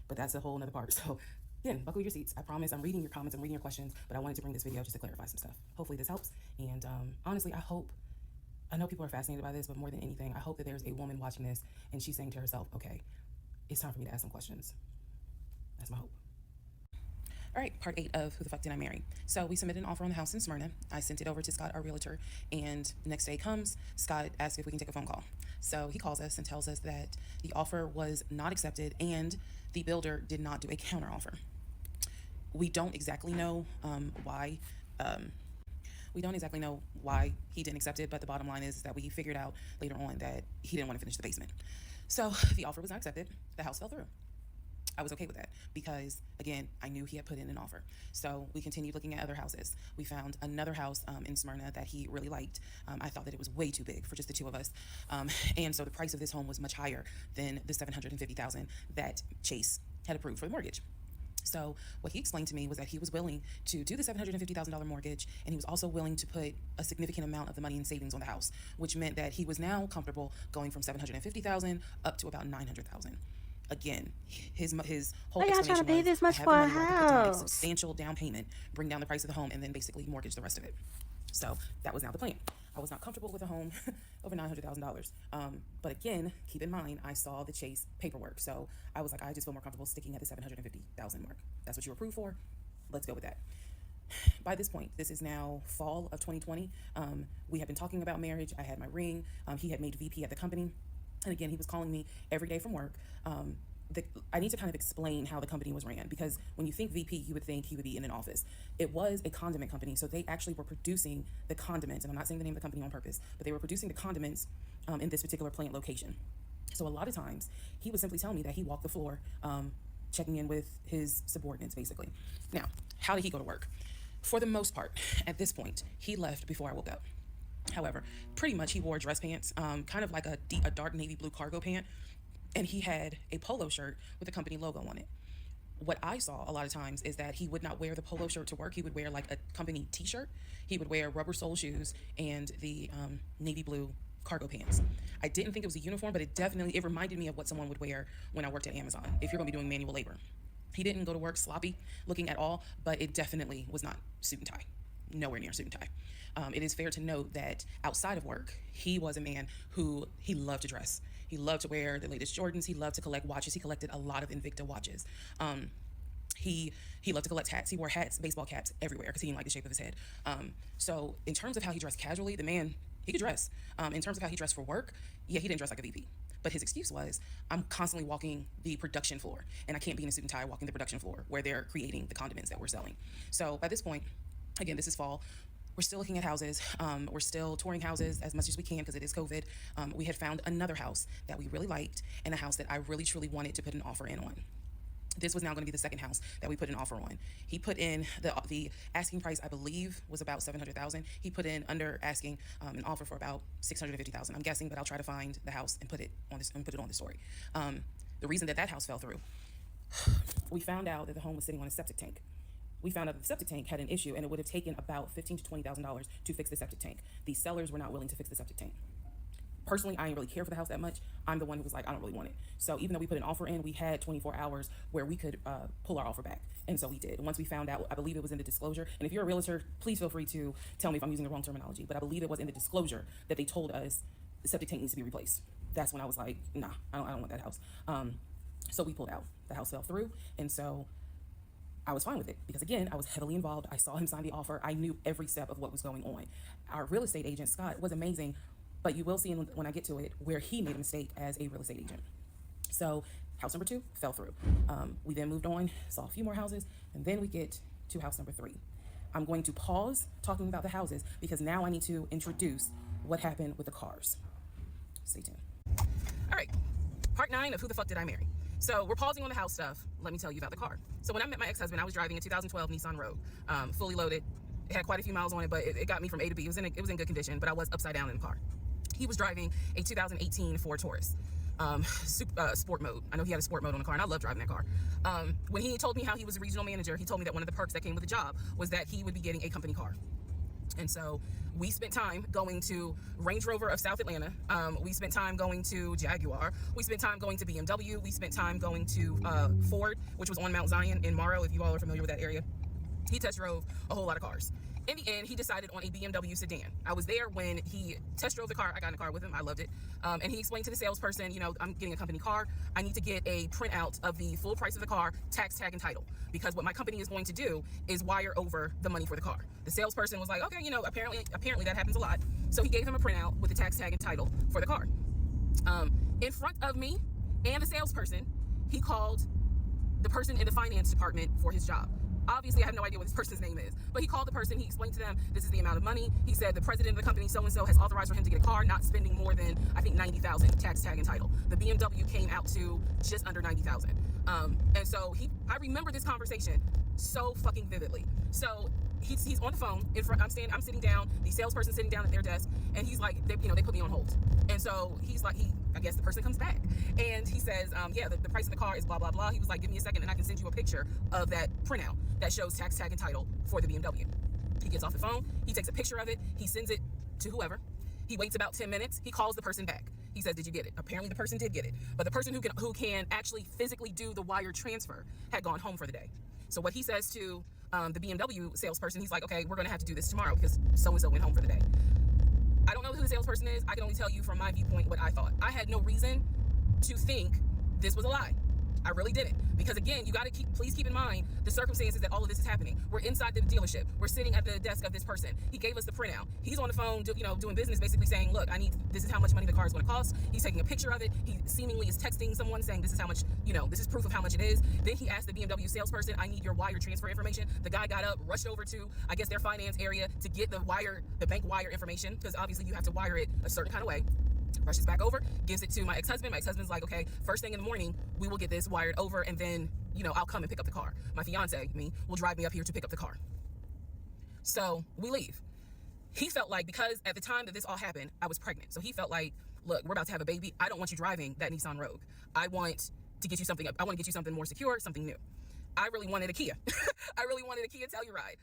But that's a whole nother part. So again, buckle your seats. I promise I'm reading your comments, I'm reading your questions, but I wanted to bring this video just to clarify some stuff. Hopefully this helps. And honestly, I know people are fascinated by this, but more than anything, I hope that there's a woman watching this and she's saying to herself, okay, it's time for me to ask some questions. That's my hope. All right, part 8 of Who the Fuck Did I Marry? So we submitted an offer on the house in Smyrna. I sent it over to Scott, our realtor, and the next day comes, Scott asks if we can take a phone call. So he calls us and tells us that the offer was not accepted and the builder did not do a counteroffer. We don't exactly know why. We don't exactly know why he didn't accept it, but the bottom line is that we figured out later on that he didn't want to finish the basement. So the offer was not accepted. The house fell through. I was okay with that because, again, I knew he had put in an offer. So we continued looking at other houses. We found another house in Smyrna that he really liked. I thought that it was way too big for just the 2 of us. And so the price of this home was much higher than the $750,000 that Chase had approved for the mortgage. So what he explained to me was that he was willing to do the $750,000 mortgage, and he was also willing to put a significant amount of the money in savings on the house, which meant that he was now comfortable going from $750,000 up to about $900,000. Again, his whole Why y'all trying to explanation pay was, this I much have for the a money where I can put down a house? substantial down payment, bring down the price of the home, and then basically mortgage the rest of it. So that was now the plan. I was not comfortable with a home over $900,000. But again, keep in mind, I saw the Chase paperwork. So I was like, I just feel more comfortable sticking at the $750,000 mark. That's what you approved for. Let's go with that. By this point, this is now fall of 2020. We had been talking about marriage. I had my ring. He had made VP at the company. And again, he was calling me every day from work. I need to kind of explain how the company was ran, because when you think VP, you would think he would be in an office. It was a condiment company, so they actually were producing the condiments, and I'm not saying the name of the company on purpose, but they were producing the condiments in this particular plant location. So a lot of times, he would simply tell me that he walked the floor, checking in with his subordinates, basically. Now, how did he go to work? For the most part, at this point, he left before I woke up. However, pretty much he wore dress pants, kind of like a dark navy blue cargo pant, and he had a polo shirt with the company logo on it. What I saw a lot of times is that he would not wear the polo shirt to work. He would wear like a company t-shirt. He would wear rubber sole shoes and the navy blue cargo pants. I didn't think it was a uniform, but it reminded me of what someone would wear when I worked at Amazon, if you're gonna be doing manual labor. He didn't go to work sloppy looking at all, but it definitely was not suit and tie. Nowhere near suit and tie. It is fair to note that outside of work, he was a man who he loved to dress. He loved to wear the latest Jordans. He loved to collect watches. He collected a lot of Invicta watches. He loved to collect hats. He wore hats, baseball caps everywhere because he didn't like the shape of his head. So in terms of how he dressed casually, the man, he could dress. In terms of how he dressed for work, yeah, he didn't dress like a VP. But his excuse was, I'm constantly walking the production floor, and I can't be in a suit and tie walking the production floor where they're creating the condiments that we're selling. So by this point, again, this is fall. We're still looking at houses. We're still touring houses as much as we can because it is COVID. We had found another house that we really liked and a house that I really truly wanted to put an offer in on. This was now going to be the second house that we put an offer on. He put in the asking price, I believe, was about $700,000. He put in under asking an offer for about $650,000. I'm guessing, but I'll try to find the house and put it on the story. The reason that house fell through, we found out that the home was sitting on a septic tank. We found out that the septic tank had an issue, and it would have taken about $15,000 to $20,000 to fix the septic tank. The sellers were not willing to fix the septic tank. Personally, I didn't really care for the house that much. I'm the one who was like, I don't really want it. So even though we put an offer in, we had 24 hours where we could pull our offer back. And so we did. And once we found out, I believe it was in the disclosure. And if you're a realtor, please feel free to tell me if I'm using the wrong terminology. But I believe it was in the disclosure that they told us the septic tank needs to be replaced. That's when I was like, nah, I don't want that house. So we pulled out. The house fell through. And so I was fine with it because, again, I was heavily involved. I saw him sign the offer. I knew every step of what was going on. Our real estate agent, Scott, was amazing. But you will see when I get to it where he made a mistake as a real estate agent. So house number 2 fell through. We then moved on, saw a few more houses, and then we get to house number 3. I'm going to pause talking about the houses because now I need to introduce what happened with the cars. Stay tuned. All right, part 9 of Who the Fuck Did I Marry? So we're pausing on the house stuff. Let me tell you about the car. So when I met my ex-husband, I was driving a 2012 Nissan Rogue, fully loaded. It had quite a few miles on it, but it got me from A to B. It was in good condition, but I was upside down in the car. He was driving a 2018 Ford Taurus, sport mode. I know he had a sport mode on the car, and I love driving that car. When he told me how he was a regional manager, he told me that one of the perks that came with the job was that he would be getting a company car. And so we spent time going to Range Rover of South Atlanta. We spent time going to Jaguar. We spent time going to BMW. We spent time going to Ford, which was on Mount Zion in Morrow, if you all are familiar with that area. He test drove a whole lot of cars. In the end, he decided on a BMW sedan. I was there when he test drove the car. I got in the car with him. I loved it. And he explained to the salesperson, I'm getting a company car. I need to get a printout of the full price of the car, tax, tag, and title. Because what my company is going to do is wire over the money for the car. The salesperson was like, okay, apparently that happens a lot. So he gave him a printout with the tax, tag, and title for the car. In front of me and the salesperson, he called the person in the finance department for his job. Obviously, I have no idea what this person's name is, but he called the person. He explained to them, this is the amount of money. He said the president of the company, so-and-so, has authorized for him to get a car, not spending more than, I think, $90,000, tax, tag, and title. The BMW came out to just under $90,000. And so I remember this conversation so fucking vividly. So he's on the phone in front. I'm sitting down. The salesperson sitting down at their desk, and he's like, they put me on hold. And so he's like, I guess the person comes back, and he says, the price of the car is blah blah blah. He was like, give me a second, and I can send you a picture of that printout that shows tax, tag, and title for the BMW. He gets off the phone. He takes a picture of it. He sends it to whoever. He waits about 10 minutes. He calls the person back. He says, did you get it? Apparently the person did get it, but the person who can actually physically do the wire transfer had gone home for the day. So what he says to the BMW salesperson, he's like, okay, we're going to have to do this tomorrow because so-and-so went home for the day. I don't know who the salesperson is. I can only tell you from my viewpoint what I thought. I had no reason to think this was a lie. I really didn't. Because again, you got to please keep in mind the circumstances that all of this is happening. We're inside the dealership. We're sitting at the desk of this person. He gave us the printout. He's on the phone, doing business, basically saying, look, this is how much money the car is going to cost. He's taking a picture of it. He seemingly is texting someone saying, this is how much, this is proof of how much it is. Then he asked the BMW salesperson, I need your wire transfer information. The guy got up, rushed over to, I guess, their finance area to get the bank wire information, because obviously you have to wire it a certain kind of way. Rushes back over, gives it to my ex-husband. My ex-husband's like, okay, first thing in the morning, we will get this wired over, and then, I'll come and pick up the car. My fiance, will drive me up here to pick up the car. So we leave. He felt like, because at the time that this all happened, I was pregnant. So he felt like, look, we're about to have a baby. I don't want you driving that Nissan Rogue. I want to get you something more secure, something new. I really wanted a Kia. I really wanted a Kia Telluride.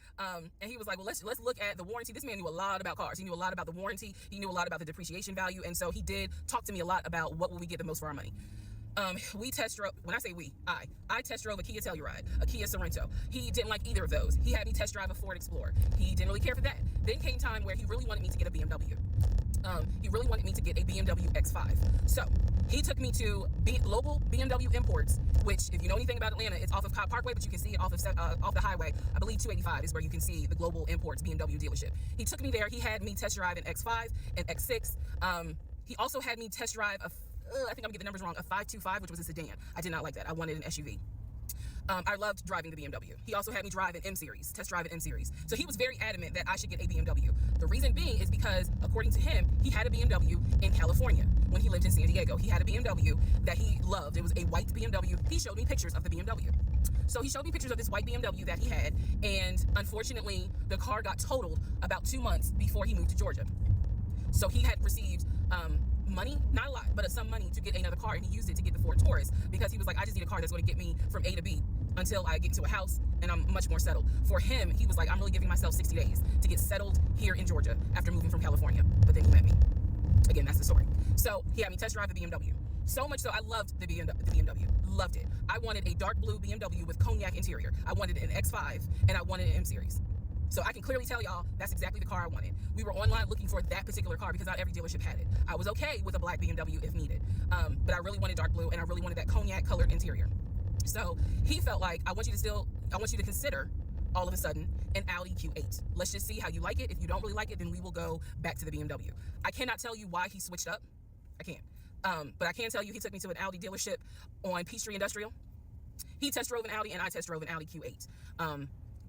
And he was like, well, let's look at the warranty. This man knew a lot about cars. He knew a lot about the warranty. He knew a lot about the depreciation value. And so he did talk to me a lot about what will we get the most for our money. We test drove, when I say I test drove a Kia Telluride, a Kia Sorento. He didn't like either of those. He had me test drive a Ford Explorer. He didn't really care for that. Then came time where he really wanted me to get a BMW. He really wanted me to get a BMW X5. So he took me to local BMW Imports, which, if you know anything about Atlanta, it's off of Cobb Parkway, but you can see it off the highway. I believe 285 is where you can see the Global Imports BMW dealership. He took me there. He had me test drive an X5 and X6. He also had me test drive I think I'm getting the numbers wrong, a 525, which was a sedan. I did not like that. I wanted an SUV. I loved driving the BMW. He also had me drive an M Series, test drive an M Series. So he was very adamant that I should get a BMW. The reason being is because, according to him, he had a BMW in California when he lived in San Diego. He had a BMW that he loved. It was a white BMW. He showed me pictures of the BMW. So he showed me pictures of this white BMW that he had, and unfortunately, the car got totaled about 2 months before he moved to Georgia. So he had received money, not a lot, but some money to get another car, and he used it to get the Ford Taurus because he was like, I just need a car that's going to get me from A to B until I get to a house and I'm much more settled. For him, he was like, I'm really giving myself 60 days to get settled here in Georgia after moving from California. But then he met me. Again, that's the story. So he had me test drive the BMW. So much so, I loved the BMW. Loved it. I wanted a dark blue BMW with cognac interior. I wanted an X5, and I wanted an M Series. So I can clearly tell y'all that's exactly the car I wanted. We were online looking for that particular car because not every dealership had it. I was okay with a black BMW if needed, but I really wanted dark blue, and I really wanted that cognac colored interior. So he felt like, I want you to consider all of a sudden an Audi Q8. Let's just see how you like it. If you don't really like it, then we will go back to the BMW. I cannot tell you why he switched up. I can't. But I can tell you he took me to an Audi dealership on Peachtree Industrial. He test drove an Audi, and I test drove an Audi Q8.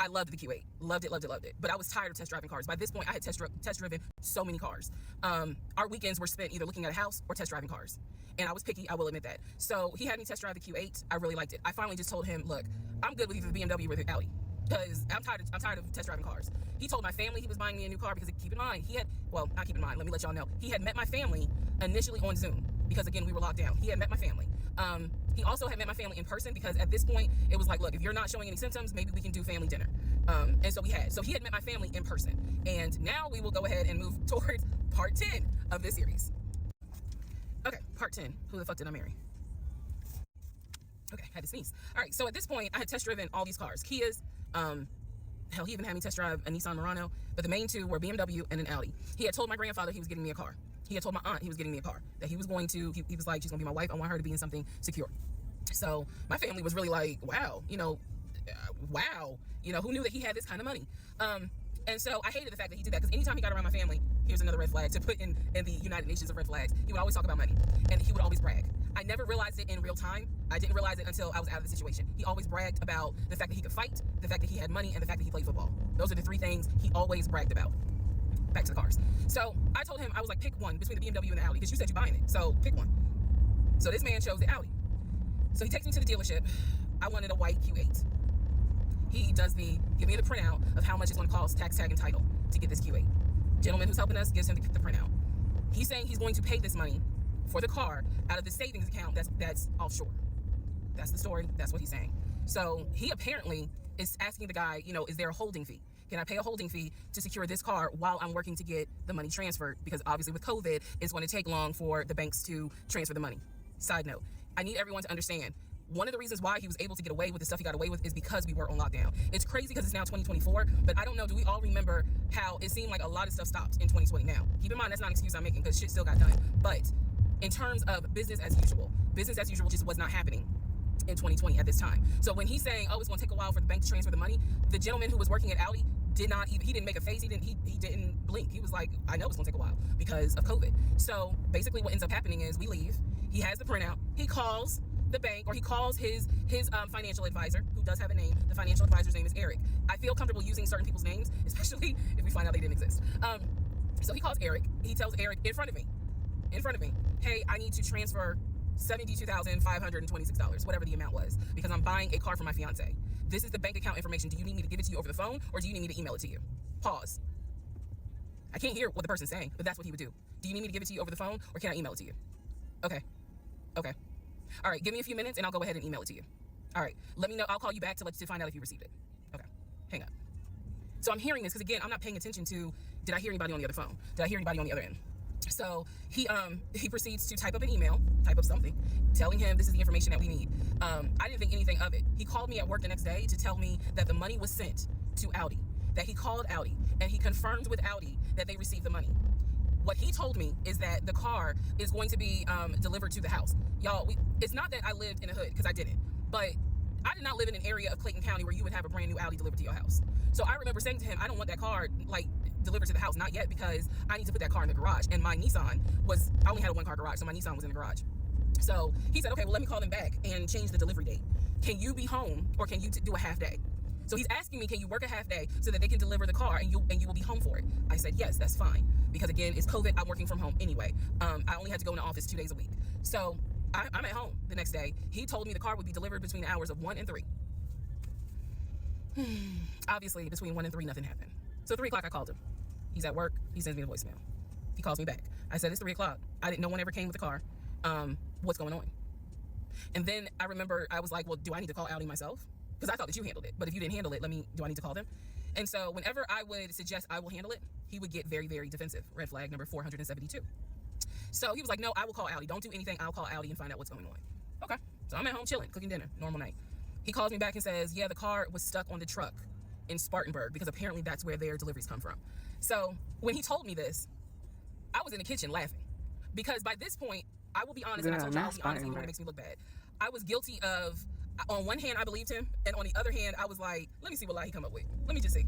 I loved the Q8. Loved it, loved it, loved it. But I was tired of test driving cars. By this point, I had test driven so many cars. Our weekends were spent either looking at a house or test driving cars. And I was picky, I will admit that. So he had me test drive the Q8. I really liked it. I finally just told him, look, I'm good with either the BMW or the Audi, because I'm tired of test driving cars. He told my family he was buying me a new car because, keep in mind, not keep in mind, let me let y'all know, he had met my family initially on Zoom because, again, we were locked down. He had met my family. He also had met my family in person because at this point, it was like, look, if you're not showing any symptoms, maybe we can do family dinner. And so he had met my family in person. And now we will go ahead and move towards part 10 of this series. Okay, part 10. Who the fuck did I marry? Okay, had to sneeze. All right, so at this point, I had test driven all these cars. Kias, hell, he even had me test drive a Nissan Murano, but the main two were BMW and an Audi. He had told my grandfather he was getting me a car. He had told my aunt he was getting me a car, that he was going to, he was like, she's gonna be my wife. I want her to be in something secure. So my family was really like, wow, who knew that he had this kind of money? And so I hated the fact that he did that, because anytime he got around my family, here's another red flag to put in the United Nations of red flags, he would always talk about money, and he would always brag. I never realized it in real time. I didn't realize it until I was out of the situation. He always bragged about the fact that he could fight, the fact that he had money, and the fact that he played football. Those are the three things he always bragged about. Back to the cars. So I told him, I was like, pick one between the BMW and the Audi, because you said you're buying it, so pick one. So this man chose the Audi. So he takes me to the dealership. I wanted a white Q8. He does give me the printout of how much it's going to cost, tax, tag, and title, to get this Q8. Gentleman who's helping us gives him the printout. He's saying he's going to pay this money for the car out of the savings account that's offshore. That's the story. That's what he's saying. So he apparently is asking the guy, is there a holding fee? Can I pay a holding fee to secure this car while I'm working to get the money transferred? Because obviously with COVID, it's going to take long for the banks to transfer the money. Side note, I need everyone to understand, one of the reasons why he was able to get away with the stuff he got away with is because we were on lockdown. It's crazy because it's now 2024, but I don't know, do we all remember how it seemed like a lot of stuff stopped in 2020 now? Keep in mind, that's not an excuse I'm making, because shit still got done. But in terms of business as usual just was not happening in 2020 at this time. So when he's saying, it's going to take a while for the bank to transfer the money, the gentleman who was working at Audi he didn't make a face. He didn't blink. He was like, I know it's going to take a while because of COVID. So basically what ends up happening is we leave. He has the printout. He calls the bank, or he calls his financial advisor, who does have a name. The financial advisor's name is Eric. I feel comfortable using certain people's names, especially if we find out they didn't exist. So he calls Eric. He tells Eric in front of me, hey, I need to transfer $72,526, whatever the amount was, because I'm buying a car for my fiance. This is the bank account information. Do you need me to give it to you over the phone, or do you need me to email it to you? Pause. I can't hear what the person's saying, but that's what he would do. Do you need me to give it to you over the phone, or can I email it to you? Okay. All right, give me a few minutes and I'll go ahead and email it to you. All right, let me know. I'll call you back to find out if you received it. Okay, hang up. So I'm hearing this because, again, I'm not paying attention to, did I hear anybody on the other phone? Did I hear anybody on the other end? So he proceeds to type up an email, type up something, telling him this is the information that we need. I didn't think anything of it. He called me at work the next day to tell me that the money was sent to Audi, that he called Audi, and he confirmed with Audi that they received the money. What he told me is that the car is going to be delivered to the house. Y'all, it's not that I lived in a hood, because I didn't, but I did not live in an area of Clayton County where you would have a brand new Audi delivered to your house. So I remember saying to him, I don't want that car delivered to the house, not yet, because I need to put that car in the garage. And my Nissan I only had a one car garage, so my Nissan was in the garage. So he said, okay, well, let me call them back and change the delivery date. can you be home or can you do a half day? So he's asking me, can you work a half day so that they can deliver the car and you will be home for it? I said, yes, that's fine. Because again, it's COVID. I'm working from home anyway. I only had to go in the office 2 days a week. So I'm at home the next day. He told me the car would be delivered between the hours of 1 and 3. Obviously, between 1 and 3, nothing happened. So 3 o'clock, I called him. He's at work. He sends me the voicemail. He calls me back. I said, it's 3 o'clock. No one ever came with the car. What's going on? And then I remember I was like, well, do I need to call Audi myself? Because I thought that you handled it. But if you didn't handle it, do I need to call them? And so whenever I would suggest I will handle it, he would get very, very defensive. Red flag number 472. So he was like, no, I will call Audi. Don't do anything. I'll call Audi and find out what's going on. Okay. So I'm at home chilling, cooking dinner, normal night. He calls me back and says, yeah, the car was stuck on the truck in Spartanburg because apparently that's where their deliveries come from. So when he told me this, I was in the kitchen laughing because by this point, I will be honest, and I told you I'll be honest even when it makes me look bad. I was guilty of, on one hand, I believed him, and on the other hand, I was like, let me see what lie he come up with. Let me just see.